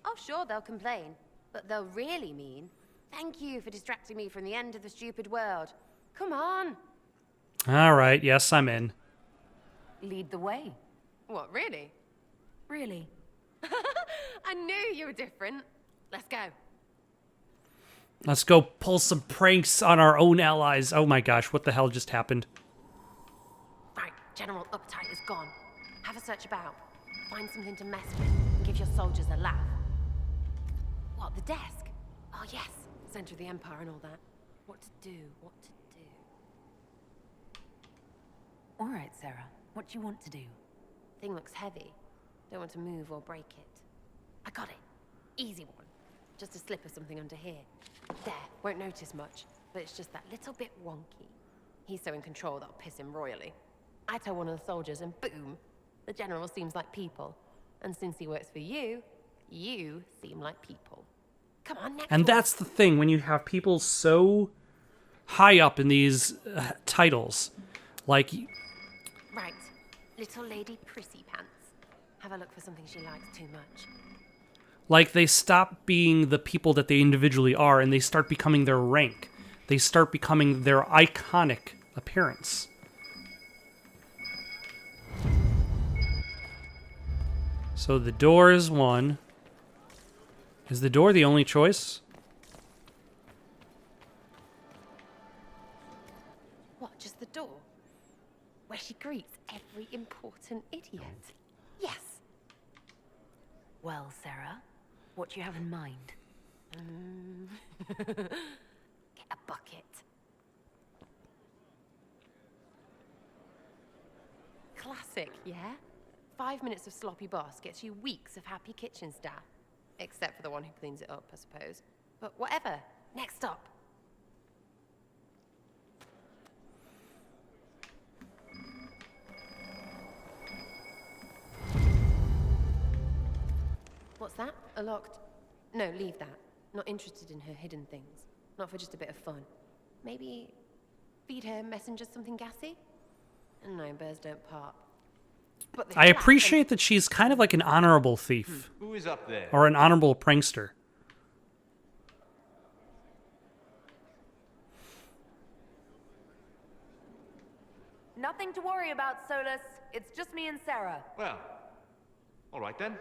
Oh, sure, they'll complain, but they'll really mean, thank you for distracting me from the end of the stupid world. Come on. All right, yes, I'm in. Lead the way. What, really? Really? I knew you were different. Let's go. Let's go pull some pranks on our own allies. Oh my gosh, what the hell just happened? Right, General Uptight is gone. Have a search about. Find something to mess with and give your soldiers a laugh. What, the desk? Oh yes, center of the Empire and all that. What to do, what to do. All right, Sarah. What do you want to do? Thing looks heavy. Don't want to move or break it. I got it. Easy one. Just a slip or something under here. There, won't notice much, but it's just that little bit wonky. He's so in control that'll piss him royally. I tell one of the soldiers and boom, the general seems like people. And since he works for you, you seem like people. Come on, next And one. that's the thing, when you have people so high up in these titles, like... Right, little lady prissy pants. Have a look for something she likes too much. Like, they stop being the people that they individually are, and they start becoming their rank. they start becoming their iconic appearance. So the door is one. Is the door the only choice? What, just the door? Where she greets every important idiot? Yes. Well, Sarah, what do you have in mind? Get a bucket. Classic, yeah? 5 minutes of sloppy boss gets you weeks of happy kitchen staff. Except for the one who cleans it up, I suppose. But whatever. Next stop. What's that? A locked... No, leave that. Not interested in her hidden things. Not for just a bit of fun. Maybe feed her messengers something gassy? No, bears don't part. But I appreciate that she's kind of like an honorable thief. Who is up there? Or an honorable prankster. Nothing to worry about, Solus. It's just me and Sarah. Well, all right then.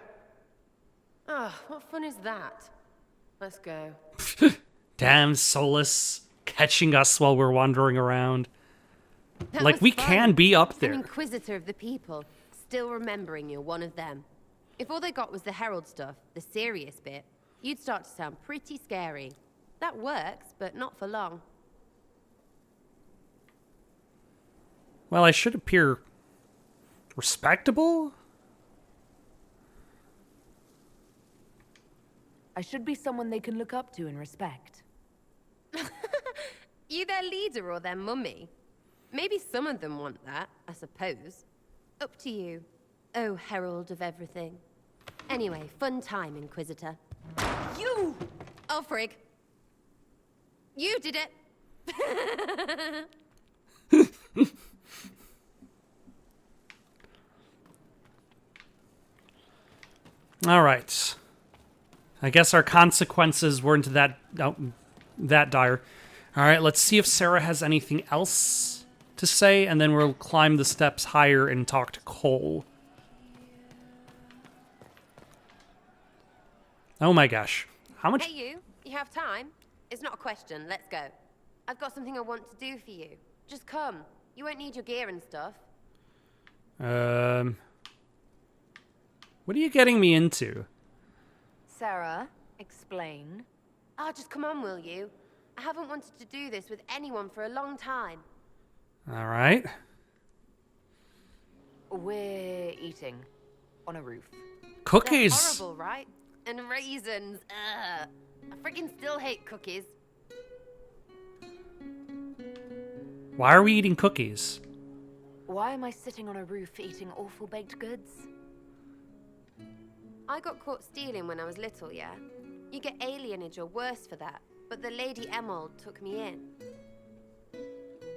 Ah, what fun is that? Let's go. Damn, Solus. Catching us while we're wandering around. That Like, was we fun. can be up An there. inquisitor of the people, still remembering you're one of them. If all they got was the herald stuff, the serious bit, you'd start to sound pretty scary. That works, but not for long. Well, I should appear respectable? I should be someone they can look up to and respect. You their leader or their mummy? Maybe some of them want that, I suppose. Up to you. Oh, herald of everything. Anyway, fun time, Inquisitor. You! Oh, frig. You did it! All right. I guess our consequences weren't that dire. All right, let's see if Sarah has anything else to say, and then we'll climb the steps higher and talk to Cole. Oh my gosh. How much? Hey, you have time? It's not a question. Let's go. I've got something I want to do for you. Just come. You won't need your gear and stuff. What are you getting me into? Sarah, explain. Oh, just come on, will you? I haven't wanted to do this with anyone for a long time. All right. We're eating on a roof. Cookies. They're horrible, right? And raisins. Ugh. I friggin' still hate cookies. Why are we eating cookies? Why am I sitting on a roof eating awful baked goods? I got caught stealing when I was little, yeah? You get alienage or worse for that, but the Lady Emerald took me in.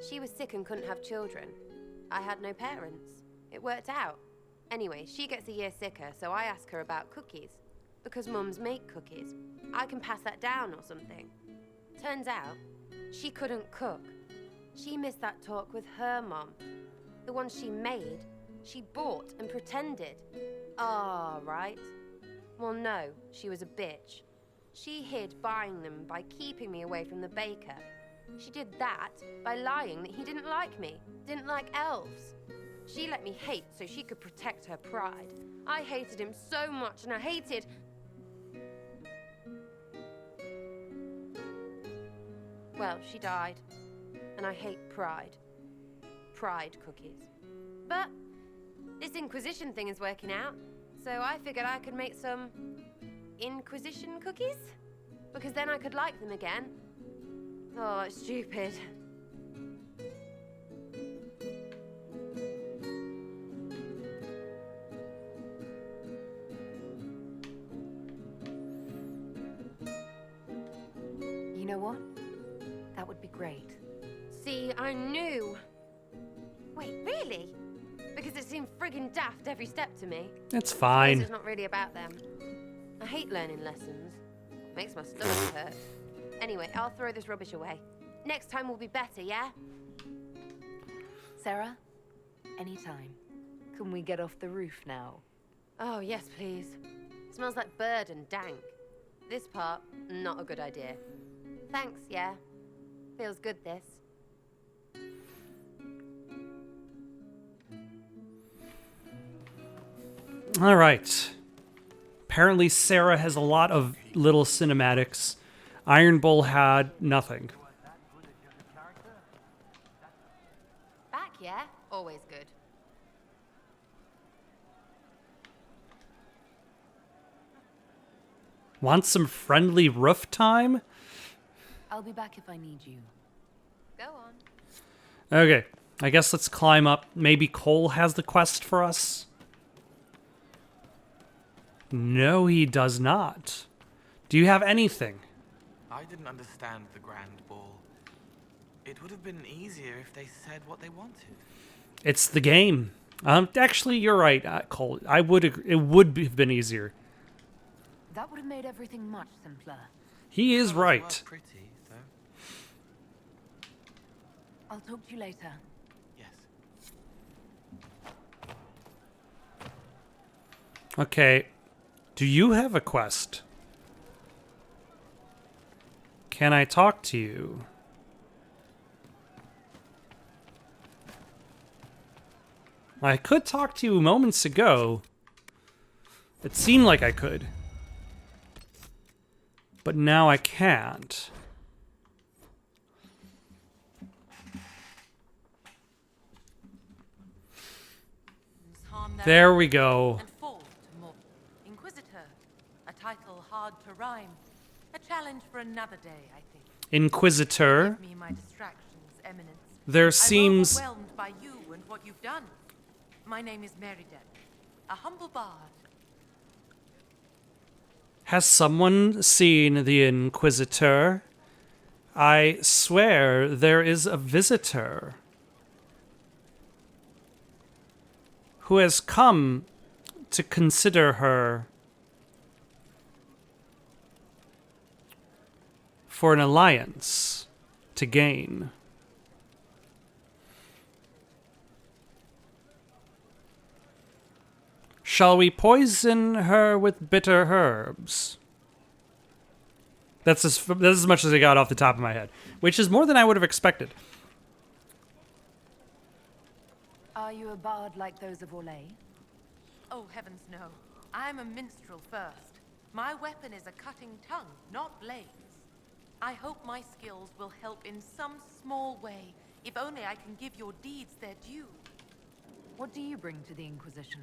She was sick and couldn't have children. I had no parents. It worked out. Anyway, she gets a year sicker, so I ask her about cookies. Because mums make cookies. I can pass that down or something. Turns out, she couldn't cook. She missed that talk with her mom. The one she made, she bought and pretended. Ah, right. Well, no, she was a bitch. She hid buying them by keeping me away from the baker. She did that by lying that he didn't like me, didn't like elves. She let me hate so she could protect her pride. I hated him so much, and I hated... Well, she died, and I hate pride. Pride cookies. But this Inquisition thing is working out, so I figured I could make some Inquisition cookies? Because then I could like them again. Oh, it's stupid. You know what? That would be great. See, I knew. Wait, really? Because it seemed friggin' daft every step to me. It's I fine. suppose it's not really about them. I hate learning lessons. Makes my stomach hurt. Anyway, I'll throw this rubbish away. Next time will be better, yeah? Sarah, anytime. Can we get off the roof now? Oh, yes, please. Smells like bird and dank. This part, not a good idea. Thanks, yeah. Feels good, this. All right. Apparently Sarah has a lot of little cinematics. Iron Bull had nothing. Back, yeah? Always good. Want some friendly roof time? I'll be back if I need you. Go on. Okay, I guess let's climb up. Maybe Cole has the quest for us? No, he does not. Do you have anything? I didn't understand the Grand Ball. It would have been easier if they said what they wanted. It's the game. Actually, you're right, Cole. It would have been easier. That would have made everything much simpler. He is right. Pretty, though. I'll talk to you later. Yes. Okay. Do you have a quest? Can I talk to you? I could talk to you moments ago. It seemed like I could. But now I can't. There we go. Inquisitor, a title hard to rhyme. A challenge for another day, I think. Inquisitor. Give me my distractions, Eminence. There seems... I'm overwhelmed by you and what you've done. My name is Meriden, a humble bard. Has someone seen the Inquisitor? I swear there is a visitor who has come to consider her for an alliance to gain. Shall we poison her with bitter herbs? That's as much as I got off the top of my head, which is more than I would have expected. Are you a bard like those of Orlais? Oh, heavens no. I'm a minstrel first. My weapon is a cutting tongue, not blades. I hope my skills will help in some small way, if only I can give your deeds their due. What do you bring to the Inquisition?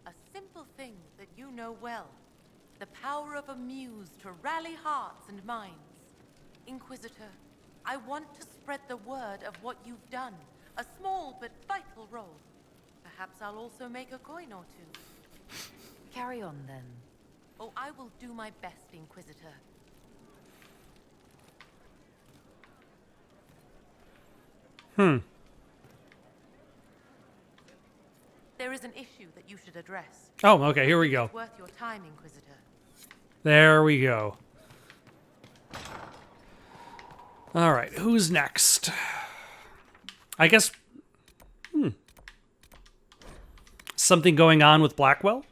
A simple thing that you know well. The power of a muse to rally hearts and minds. Inquisitor, I want to spread the word of what you've done. A small but vital role. Perhaps I'll also make a coin or two. Carry on, then. Oh, I will do my best, Inquisitor. There is an issue that you should address. Oh, okay, here we go. It's worth your time, Inquisitor. There we go. All right, who's next? I guess... Something going on with Blackwell?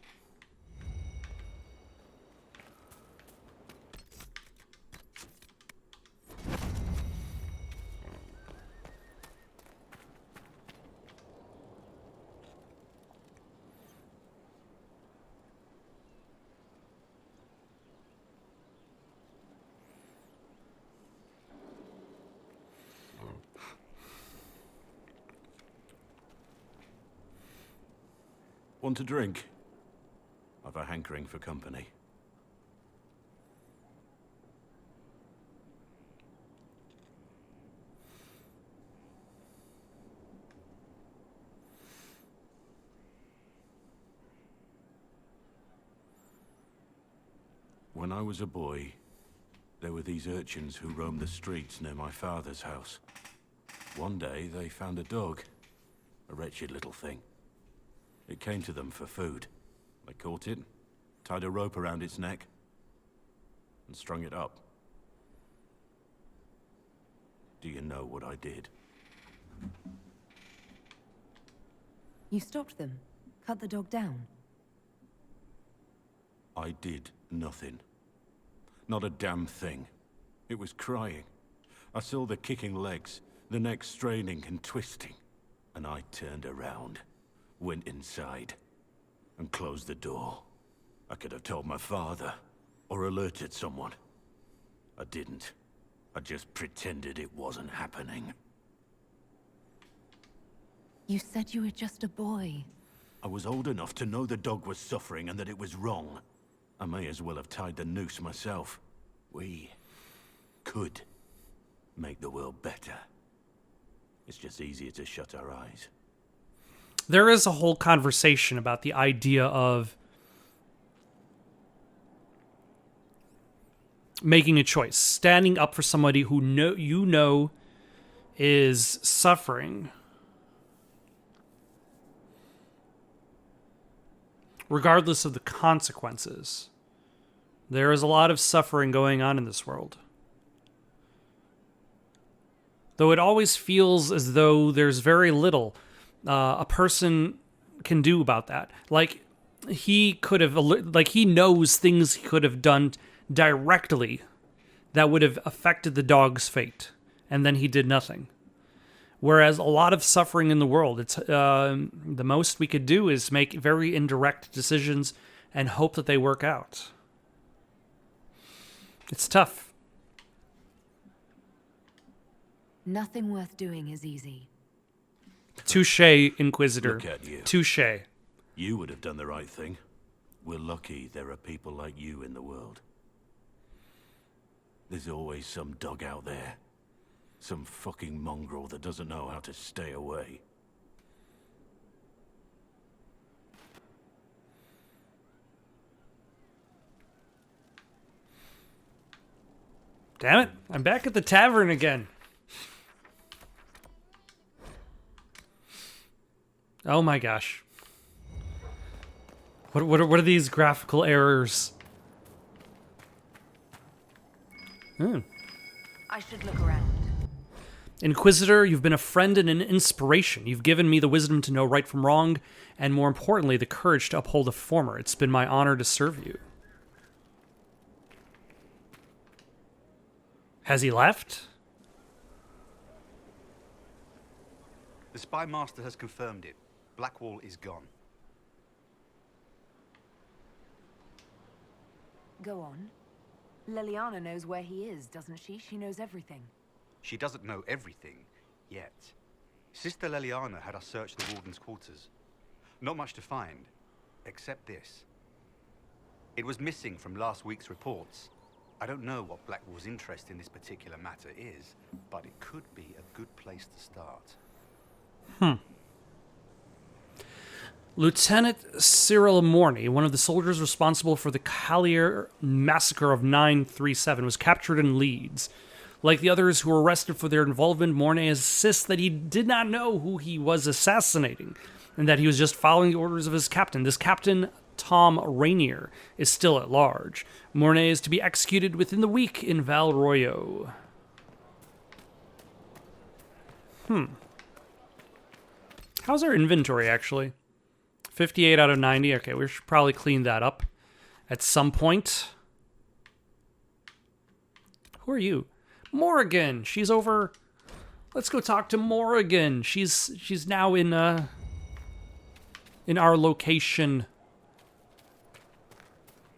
Want a drink? I've a hankering for company. When I was a boy, there were these urchins who roamed the streets near my father's house. One day, they found a dog. A wretched little thing. It came to them for food. They caught it, tied a rope around its neck, and strung it up. Do you know what I did? You stopped them. Cut the dog down. I did nothing. Not a damn thing. It was crying. I saw the kicking legs, the neck straining and twisting. And I turned around, went inside, and closed the door. I could have told my father, or alerted someone. I didn't. I just pretended it wasn't happening. You said you were just a boy. I was old enough to know the dog was suffering and that it was wrong. I may as well have tied the noose myself. We could make the world better. It's just easier to shut our eyes. There is a whole conversation about the idea of making a choice, standing up for somebody who you know is suffering, regardless of the consequences. There is a lot of suffering going on in this world. Though it always feels as though there's very little a person can do about that. Like, he could have, like, he knows things he could have done directly that would have affected the dog's fate, and then he did nothing. Whereas a lot of suffering in the world, it's the most we could do is make very indirect decisions and hope that they work out. It's tough. Nothing worth doing is easy. Touché, Inquisitor. Look at you. Touché. You would have done the right thing. We're lucky there are people like you in the world. There's always some dog out there. Some fucking mongrel that doesn't know how to stay away. Damn it, I'm back at the tavern again. Oh my gosh. What are these graphical errors? I should look around. Inquisitor, you've been a friend and an inspiration. You've given me the wisdom to know right from wrong, and more importantly, the courage to uphold the former. It's been my honor to serve you. Has he left? The spy master has confirmed it. Blackwall is gone. Go on. Leliana knows where he is, doesn't she? She knows everything. She doesn't know everything, yet. Sister Leliana had us search the Warden's quarters. Not much to find, except this. It was missing from last week's reports. I don't know what Blackwall's interest in this particular matter is, but it could be a good place to start. Lieutenant Cyril Mornay, one of the soldiers responsible for the Callier massacre of 937, was captured in Leeds. Like the others who were arrested for their involvement, Mornay insists that he did not know who he was assassinating, and that he was just following the orders of his captain. This captain, Tom Rainier, is still at large. Mornay is to be executed within the week in Val Royo. How's our inventory, actually? 58 out of 90. Okay, we should probably clean that up at some point. Who are you? Morrigan. She's over. Let's go talk to Morrigan. She's now in our location.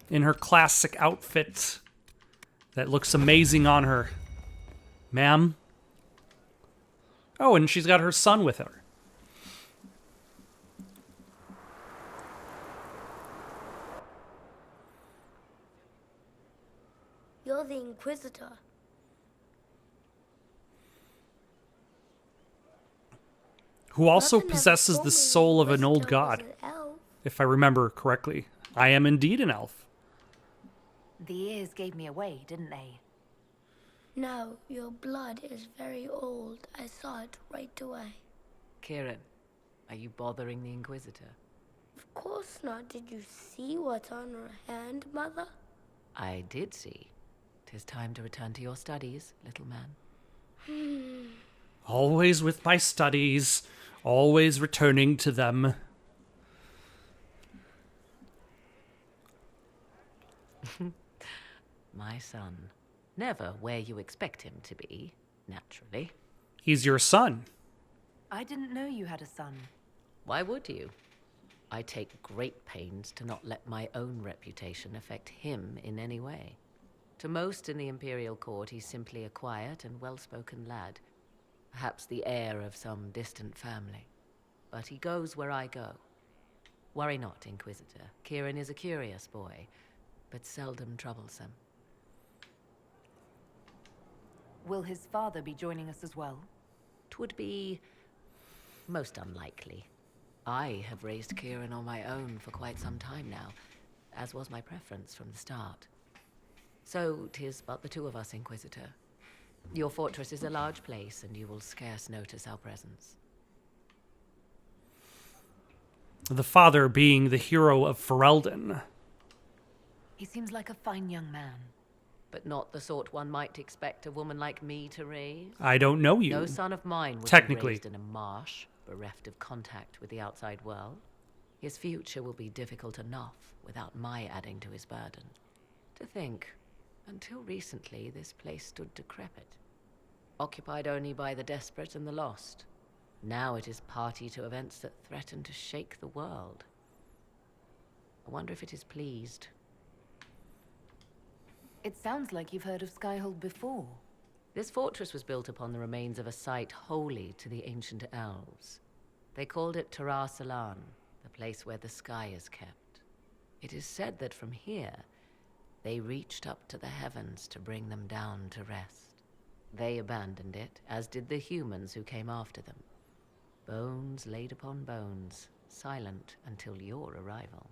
In her classic outfit that looks amazing on her. Ma'am? Oh, and she's got her son with her. You're the Inquisitor. Who also possesses the soul of an old god, if I remember correctly. I am indeed an elf. The ears gave me away, didn't they? No, your blood is very old. I saw it right away. Kieran, are you bothering the Inquisitor? Of course not. Did you see what's on her hand, Mother? I did see. 'Tis time to return to your studies, little man. Always with my studies, always returning to them. My son. Never where you expect him to be, naturally. He's your son. I didn't know you had a son. Why would you? I take great pains to not let my own reputation affect him in any way. To most in the Imperial Court, he's simply a quiet and well-spoken lad. Perhaps the heir of some distant family. But he goes where I go. Worry not, Inquisitor. Kieran is a curious boy, but seldom troublesome. Will his father be joining us as well? 'Twould be most unlikely. I have raised Kieran on my own for quite some time now, as was my preference from the start. So 'tis but the two of us, Inquisitor. Your fortress is a large place, and you will scarce notice our presence. The father being the hero of Ferelden. He seems like a fine young man. But not the sort one might expect a woman like me to raise. I don't know you. No son of mine was technically raised in a marsh, bereft of contact with the outside world. His future will be difficult enough without my adding to his burden. To think, until recently this place stood decrepit, occupied only by the desperate and the lost. Now it is party to events that threaten to shake the world. I wonder if it is pleased. It sounds like you've heard of Skyhold before. This fortress was built upon the remains of a site holy to the ancient elves. They called it Tarar Salan, the place where the sky is kept. It is said that from here, they reached up to the heavens to bring them down to rest. They abandoned it, as did the humans who came after them. Bones laid upon bones, silent until your arrival.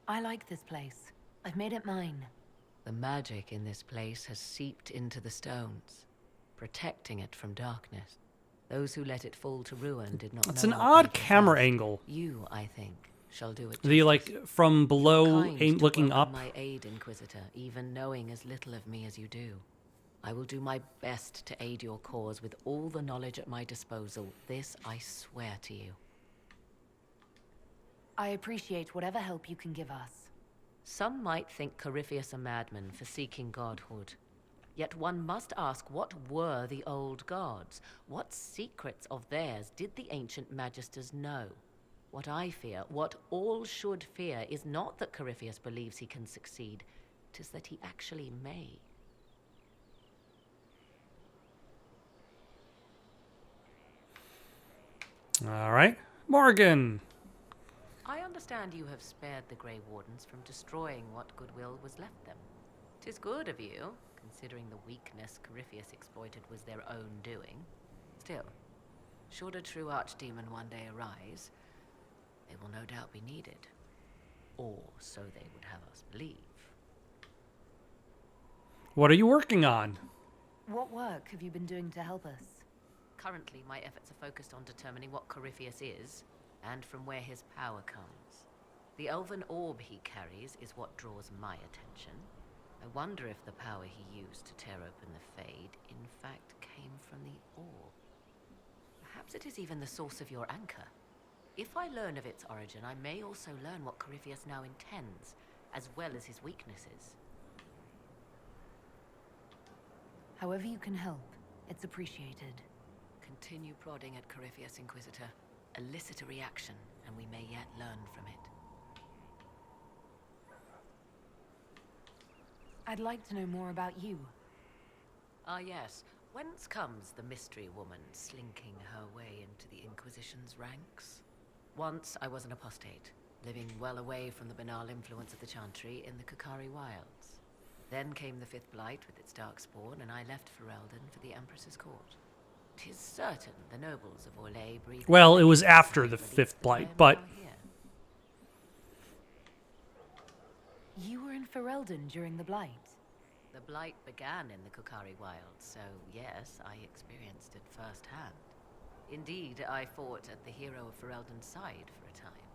I like this place. I've made it mine. The magic in this place has seeped into the stones, protecting it from darkness. Those who let it fall to ruin did not know. It's an odd camera angle. You, I think, shall do it. The from below looking up. My aid, Inquisitor, even knowing as little of me as you do. I will do my best to aid your cause with all the knowledge at my disposal. This I swear to you. I appreciate whatever help you can give us. Some might think Corypheus a madman for seeking godhood. Yet one must ask, what were the old gods? What secrets of theirs did the ancient magisters know? What I fear, what all should fear, is not that Corypheus believes he can succeed. 'Tis that he actually may. All right. Morgan. I understand you have spared the Grey Wardens from destroying what goodwill was left them. 'Tis good of you, considering the weakness Corypheus exploited was their own doing. Still, should a true archdemon one day arise, they will no doubt be needed. Or so they would have us believe. What are you working on? What work have you been doing to help us? Currently, my efforts are focused on determining what Corypheus is, and from where his power comes. The elven orb he carries is what draws my attention. I wonder if the power he used to tear open the Fade, in fact, came from the orb. Perhaps it is even the source of your anchor. If I learn of its origin, I may also learn what Corypheus now intends, as well as his weaknesses. However you can help, it's appreciated. Continue prodding at Corypheus, Inquisitor. Elicit a reaction, and we may yet learn from it. I'd like to know more about you. Ah, yes. Whence comes the mystery woman slinking her way into the Inquisition's ranks? Once I was an apostate, living well away from the banal influence of the Chantry in the Kukari Wilds. Then came the Fifth Blight with its darkspawn, and I left Ferelden for the Empress's court. 'Tis certain the nobles of Orlais breathed... Well, it was after the Fifth Blight, but... You were in Ferelden during the Blight? The Blight began in the Kukari Wilds, so yes, I experienced it firsthand. Indeed, I fought at the hero of Ferelden's side for a time.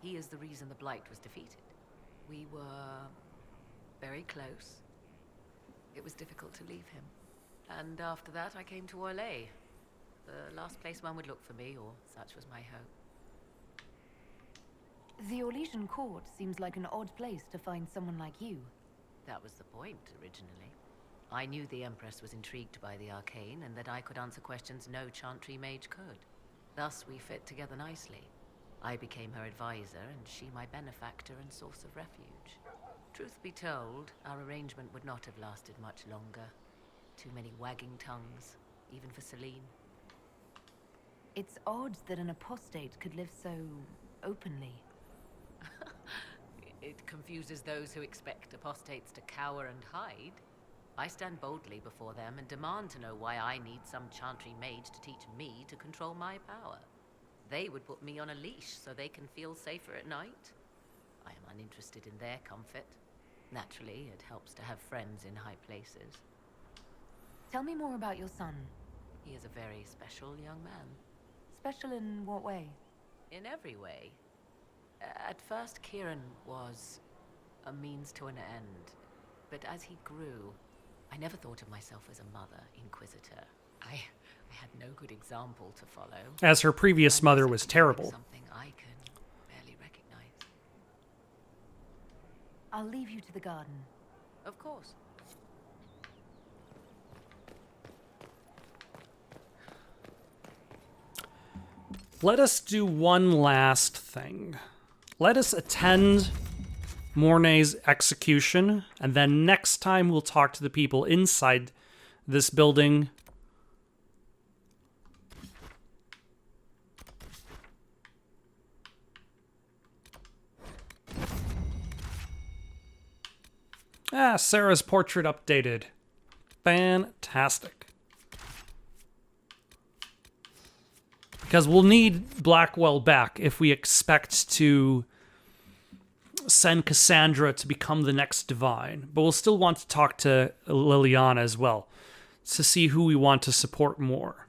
He is the reason the Blight was defeated. We were very close. It was difficult to leave him. And after that, I came to Orlais. The last place one would look for me, or such was my hope. The Orlesian court seems like an odd place to find someone like you. That was the point, originally. I knew the Empress was intrigued by the arcane, and that I could answer questions no Chantry mage could. Thus, we fit together nicely. I became her advisor, and she my benefactor and source of refuge. Truth be told, our arrangement would not have lasted much longer. Too many wagging tongues, even for Celine. It's odd that an apostate could live so openly. It confuses those who expect apostates to cower and hide. I stand boldly before them and demand to know why I need some Chantry mage to teach me to control my power. They would put me on a leash so they can feel safer at night. I am uninterested in their comfort. Naturally, it helps to have friends in high places. Tell me more about your son. He is a very special young man. Special in what way? In every way. At first, Kieran was a means to an end. But as he grew, I never thought of myself as a mother inquisitor. I had no good example to follow. As her previous mother was terrible. Something I can barely recognize. I'll leave you to the garden. Of course. Let us do one last thing. Let us attend Mornay's execution, and then next time we'll talk to the people inside this building. Sarah's portrait updated. Fantastic. Because we'll need Blackwell back if we expect to send Cassandra to become the next divine. But we'll still want to talk to Liliana as well to see who we want to support more.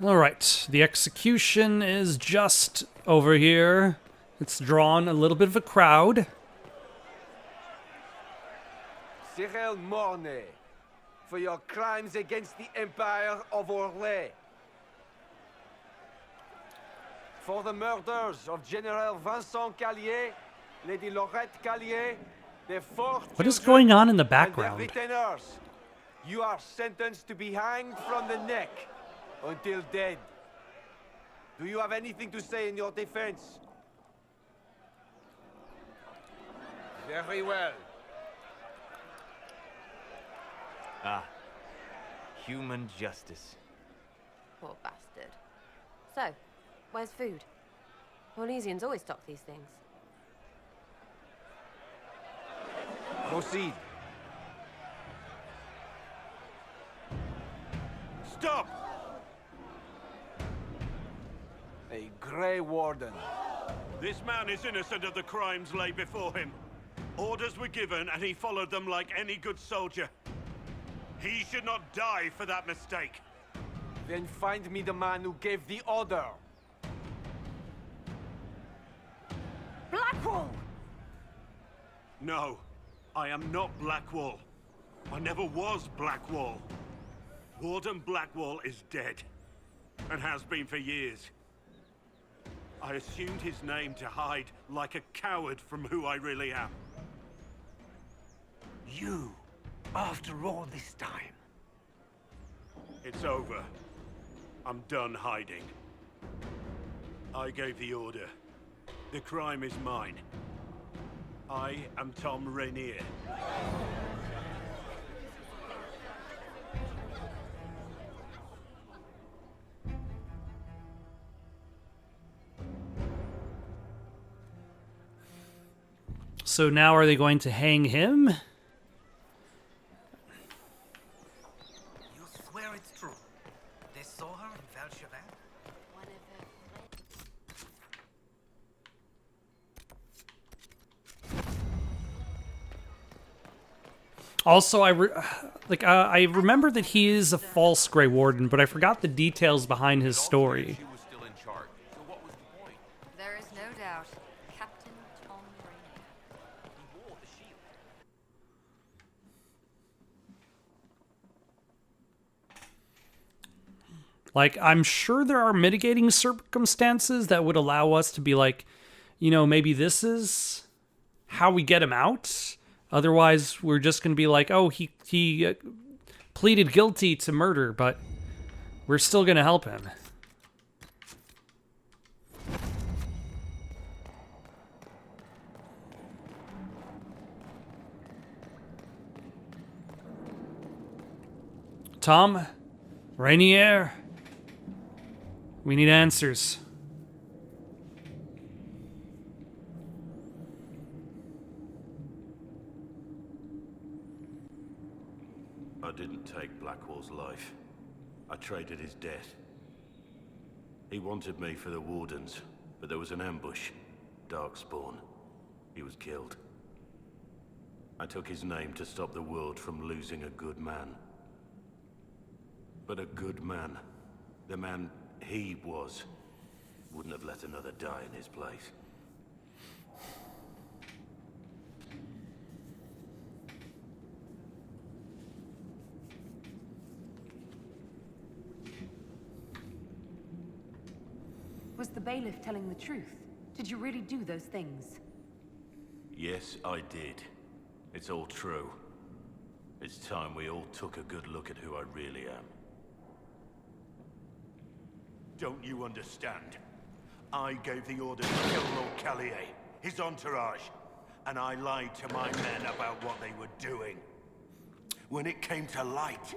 All right, the execution is just over here. It's drawn a little bit of a crowd. Cyril Mornay, for your crimes against the Empire of Orlais. For the murders of General Vincent Callier, Lady Laurette Callier, their 4 What is going on in the background? and their retainers. You are sentenced to be hanged from the neck until dead. Do you have anything to say in your defense? Very well. Human justice. Poor bastard. So, where's food? Orlesians always stock these things. Proceed. Stop! A Grey Warden. This man is innocent of the crimes laid before him. Orders were given and he followed them like any good soldier. He should not die for that mistake. Then find me the man who gave the order. Blackwall! No, I am not Blackwall. I never was Blackwall. Warden Blackwall is dead, and has been for years. I assumed his name to hide like a coward from who I really am. You, after all this time. It's over. I'm done hiding. I gave the order. The crime is mine. I am Tom Rainier. So now are they going to hang him? You swear it's true? They saw her in Valcheval? Also, I remember that he is a false Grey Warden, but I forgot the details behind his story. There is no doubt. Captain Tom Rainier. He wore the shield. Like, I'm sure there are mitigating circumstances that would allow us to be like, you know, maybe this is how we get him out. Otherwise, we're just going to be like, oh, he pleaded guilty to murder, but we're still going to help him. Tom, Rainier, we need answers. I didn't take Blackwall's life. I traded his death. He wanted me for the Wardens, but there was an ambush. Darkspawn. He was killed. I took his name to stop the world from losing a good man. But a good man, the man he was, wouldn't have let another die in his place. Was the bailiff telling the truth? Did you really do those things? Yes, I did. It's all true. It's time we all took a good look at who I really am. Don't you understand? I gave the order to kill Lord Callier, his entourage, and I lied to my men about what they were doing. When it came to light,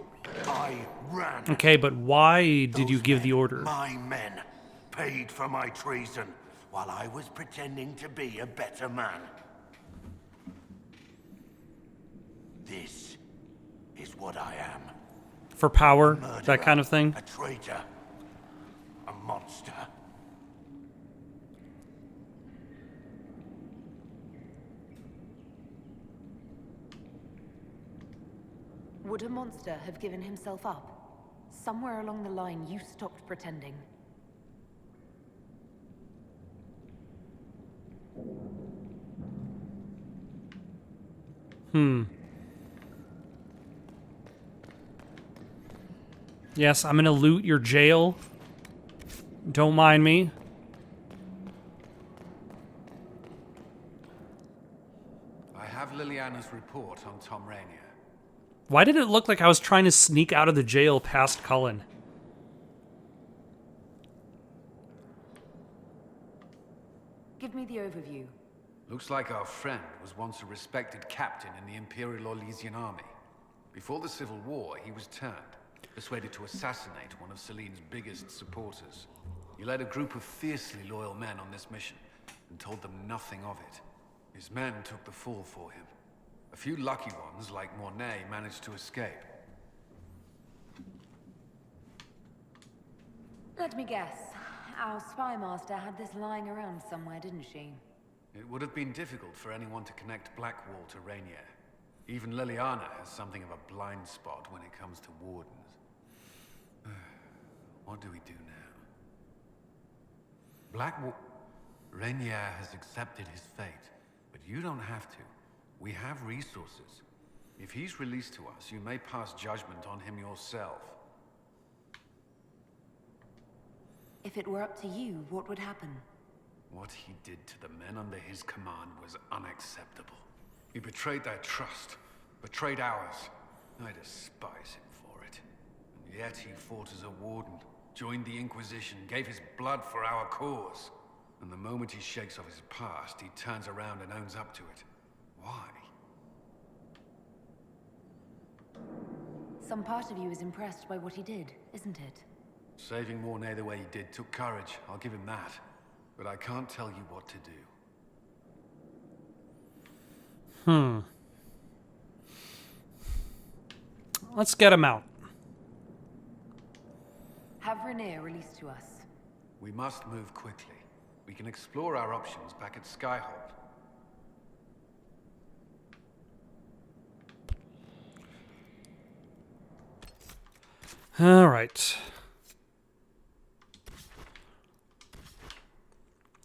I ran. Okay, but why did you give the order? My men paid for my treason while I was pretending to be a better man. This is what I am. For power, that kind of thing? A traitor. A monster. Would a monster have given himself up? Somewhere along the line, you stopped pretending. Yes, I'm gonna loot your jail. Don't mind me. I have Liliana's report on Tom Rainier. Why did it look like I was trying to sneak out of the jail past Cullen? Give me the overview. Looks like our friend was once a respected captain in the Imperial Orlaisian army. Before the Civil War, he was turned, persuaded to assassinate one of Celine's biggest supporters. He led a group of fiercely loyal men on this mission, and told them nothing of it. His men took the fall for him. A few lucky ones, like Mornay, managed to escape. Let me guess. Our spy master had this lying around somewhere, didn't she? It would have been difficult for anyone to connect Blackwall to Rainier. Even Liliana has something of a blind spot when it comes to wardens. What do we do now? Blackwall... Rainier has accepted his fate, but you don't have to. We have resources. If he's released to us, you may pass judgment on him yourself. If it were up to you, what would happen? What he did to the men under his command was unacceptable. He betrayed their trust, betrayed ours. I despise him for it. And yet he fought as a warden, joined the Inquisition, gave his blood for our cause. And the moment he shakes off his past, he turns around and owns up to it. Why? Some part of you is impressed by what he did, isn't it? Saving Mornay the way he did took courage, I'll give him that. But I can't tell you what to do. Let's get him out. Have Rainier released to us. We must move quickly. We can explore our options back at Skyhold. All right.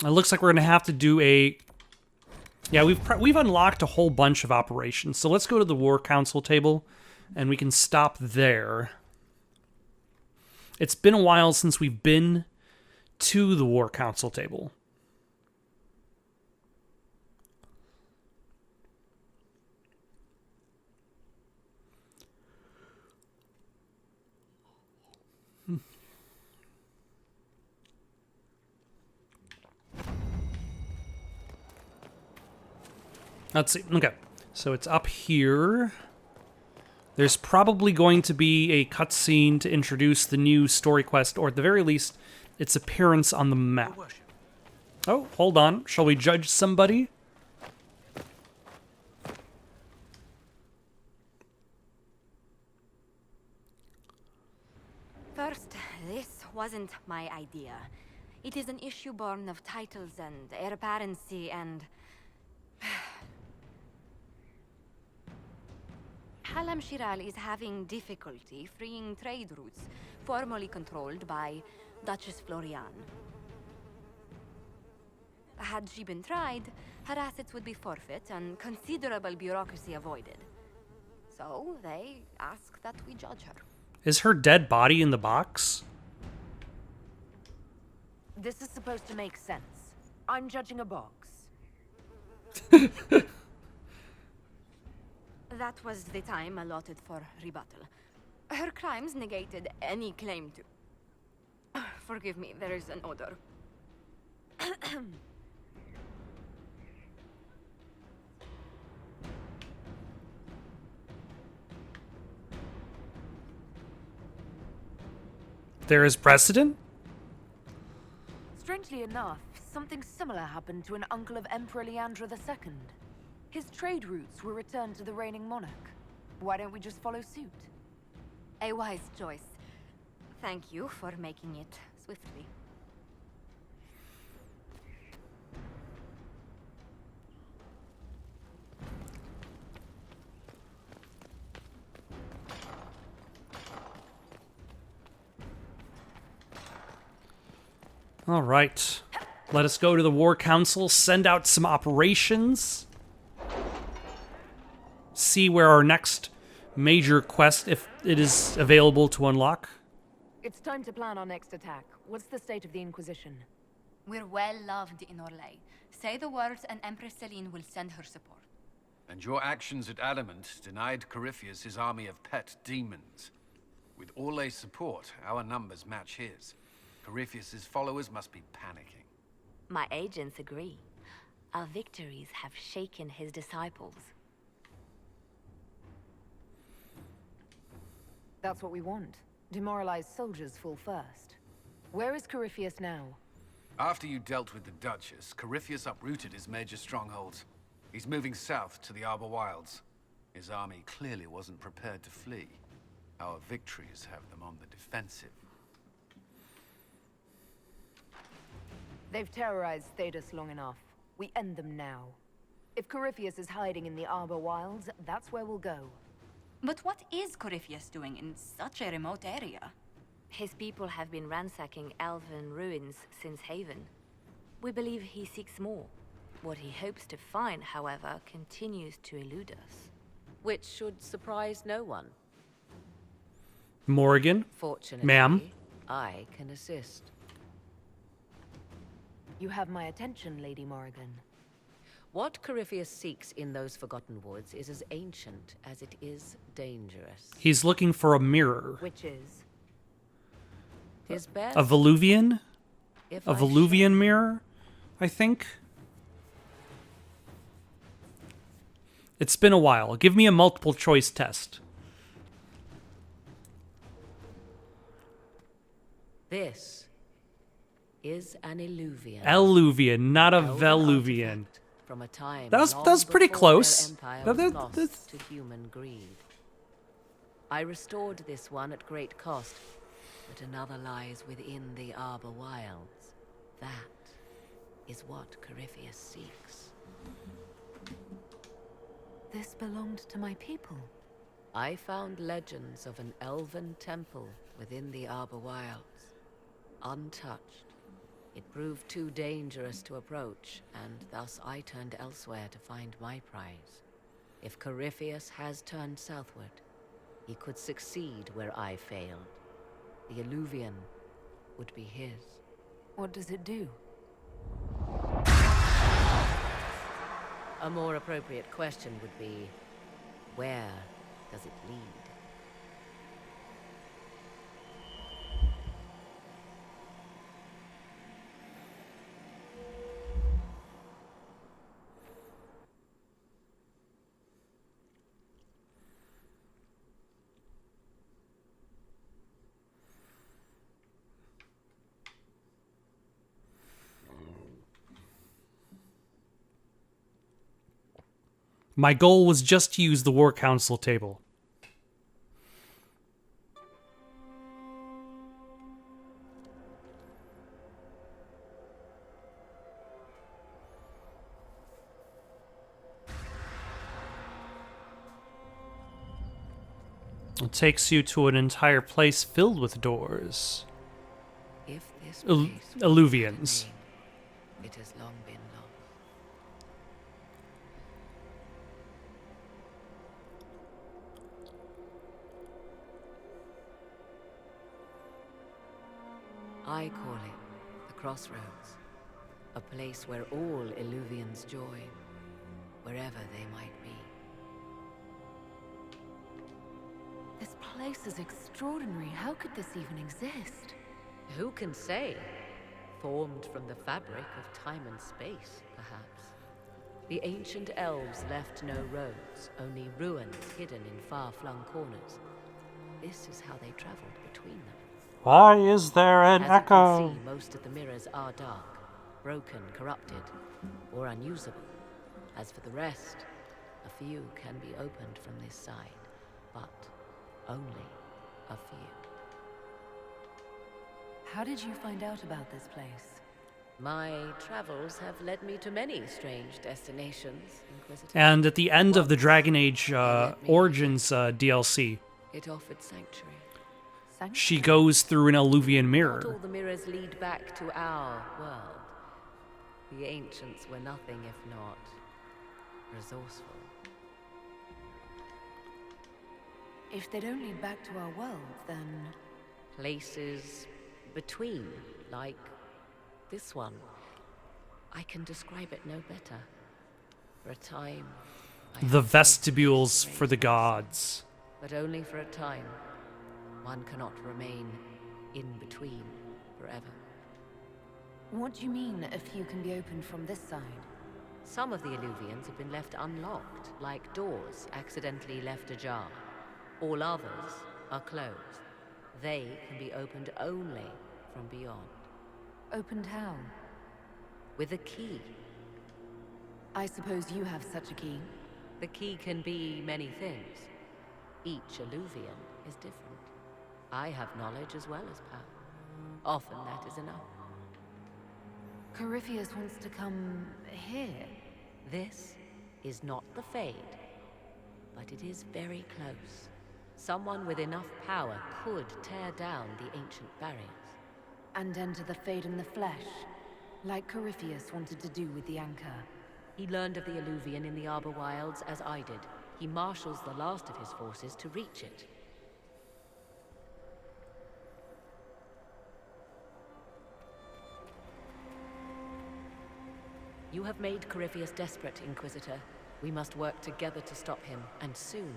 It looks like we're going to have to do a... Yeah, we've unlocked a whole bunch of operations. So let's go to the War Council table, and we can stop there. It's been a while since we've been to the War Council table. Let's see. Okay. So it's up here. There's probably going to be a cutscene to introduce the new story quest, or at the very least, its appearance on the map. Oh, hold on. Shall we judge somebody? First, this wasn't my idea. It is an issue born of titles and heir apparency and... Halam Shiral is having difficulty freeing trade routes formerly controlled by Duchess Florian. Had she been tried, her assets would be forfeit and considerable bureaucracy avoided. So they ask that we judge her. Is her dead body in the box? This is supposed to make sense. I'm judging a box. That was the time allotted for rebuttal. Her crimes negated any claim to... Forgive me, there is an odor. There is precedent? Strangely enough, something similar happened to an uncle of Emperor Leandra II. His trade routes were returned to the reigning monarch. Why don't we just follow suit? A wise choice. Thank you for making it swiftly. All right. Let us go to the War Council, send out some operations, see where our next major quest, if it is available to unlock. It's time to plan our next attack. What's the state of the Inquisition? We're well loved in Orlais. Say the words and Empress Celine will send her support. And your actions at Adamant denied Corypheus his army of pet demons. With Orlais' support, our numbers match his. Corypheus' followers must be panicking. My agents agree. Our victories have shaken his disciples. That's what we want. Demoralized soldiers fall first. Where is Corypheus now? After you dealt with the Duchess, Corypheus uprooted his major strongholds. He's moving south to the Arbor Wilds. His army clearly wasn't prepared to flee. Our victories have them on the defensive. They've terrorized Thedas long enough. We end them now. If Corypheus is hiding in the Arbor Wilds, that's where we'll go. But what is Corypheus doing in such a remote area? His people have been ransacking elven ruins since Haven. We believe he seeks more. What he hopes to find, however, continues to elude us. Which should surprise no one. Morrigan? Fortunately, Ma'am? I can assist. You have my attention, Lady Morrigan. What Corypheus seeks in those Forgotten Woods is as ancient as it is dangerous. He's looking for a mirror. Which is? His best. A Veluvian? If A I Veluvian mirror, I think. It's been a while. Give me a multiple choice test. This is an Illuvian. Eluvian, not a Held Veluvian. artifact From a time That's long pretty before close. their empire That- was that- lost that's- to human greed. I restored this one at great cost, but another lies within the Arbor Wilds. That is what Corypheus seeks. This belonged to my people. I found legends of an elven temple within the Arbor Wilds, untouched. It proved too dangerous to approach, and thus I turned elsewhere to find my prize. If Corypheus has turned southward, he could succeed where I failed. The Illuvian would be his. What does it do? A more appropriate question would be, where does it lead? My goal was just to use the War Council table. It takes you to an entire place filled with doors. If this place Illuvians. it has long been lost. I call it the Crossroads, a place where all Illuvians join, wherever they might be. This place is extraordinary. How could this even exist? Who can say? Formed from the fabric of time and space, perhaps. The ancient elves left no roads, only ruins hidden in far-flung corners. This is how they traveled between them. Why is there an As echo? you can see, most of the mirrors are dark, broken, corrupted, or unusable. As for the rest, a few can be opened from this side, but only a few. How did you find out about this place? My travels have led me to many strange destinations, Inquisitor. And at the end of the Dragon Age Origins DLC, It offered sanctuary. she goes through an Illuvian Not mirror. all the mirrors lead back to our world. The ancients were nothing if not resourceful. If they don't lead back to our world, then... Places between, like this one. I can describe it no better. For a time, The vestibules for the gods. but only for a time. One cannot remain in between forever. What do you mean, a few can be opened from this side? Some of the Illuvians have been left unlocked, like doors accidentally left ajar. All others are closed. They can be opened only from beyond. Opened how? With a key. I suppose you have such a key. The key can be many things. Each Illuvian is different. I have knowledge as well as power. Often that is enough. Corypheus wants to come here. This is not the Fade, but it is very close. Someone with enough power could tear down the ancient barriers. And enter the Fade in the flesh, like Corypheus wanted to do with the Anchor. He learned of the Illuvian in the Arbor Wilds as I did. He marshals the last of his forces to reach it. You have made Corypheus desperate, Inquisitor. We must work together to stop him, and soon.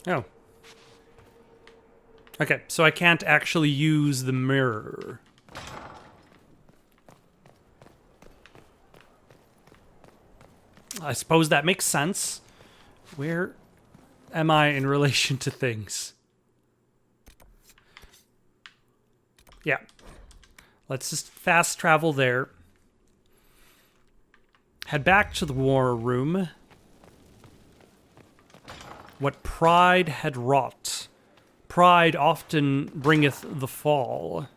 Oh. Okay, so I can't actually use the mirror. I suppose that makes sense. Where am I in relation to things? Yeah. Let's just fast travel there. Head back to the war room. What pride had wrought. Pride often bringeth the fall.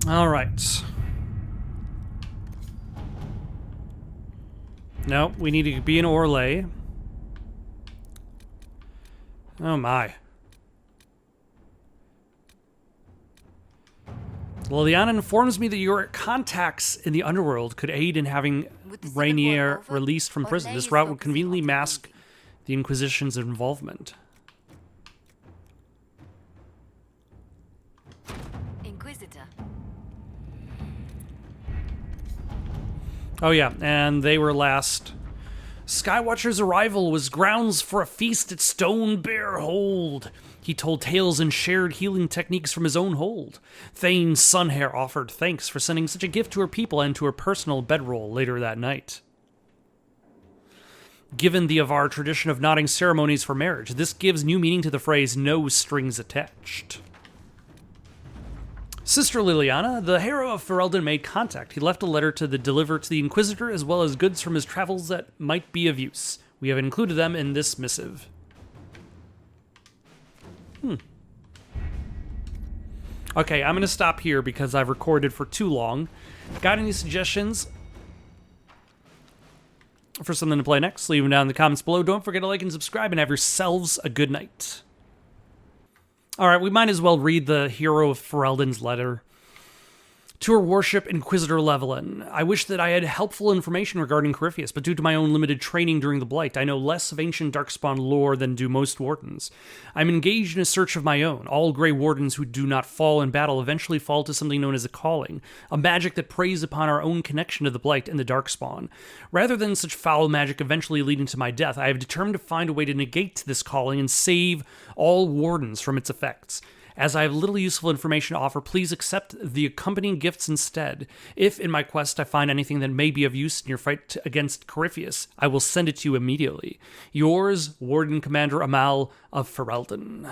All right. No, we need to be in Orlais. Oh my. Liliana informs me that your contacts in the underworld could aid in having Rainier released from prison. This route would conveniently mask the Inquisition's involvement. Inquisitor. Oh yeah, and they were last. Skywatcher's arrival was grounds for a feast at Stone Bear Hold. He told tales and shared healing techniques from his own hold. Thane Sunhair offered thanks for sending such a gift to her people and to her personal bedroll later that night. Given the Avar tradition of nodding ceremonies for marriage, this gives new meaning to the phrase, no strings attached. Sister Liliana, the hero of Ferelden, made contact. He left a letter to deliver to the Inquisitor, as well as goods from his travels that might be of use. We have included them in this missive. Okay, I'm going to stop here because I've recorded for too long. Got any suggestions for something to play next? Leave them down in the comments below. Don't forget to like and subscribe, and have yourselves a good night. Alright, we might as well read the hero of Ferelden's letter. To her worship, Inquisitor Levelin, I wish that I had helpful information regarding Corypheus, but due to my own limited training during the Blight, I know less of ancient Darkspawn lore than do most Wardens. I'm engaged in a search of my own. All Grey Wardens who do not fall in battle eventually fall to something known as a calling, a magic that preys upon our own connection to the Blight and the Darkspawn. Rather than such foul magic eventually leading to my death, I have determined to find a way to negate this calling and save all Wardens from its effects. As I have little useful information to offer, please accept the accompanying gifts instead. If, in my quest, I find anything that may be of use in your fight against Corypheus, I will send it to you immediately. Yours, Warden Commander Amal of Ferelden.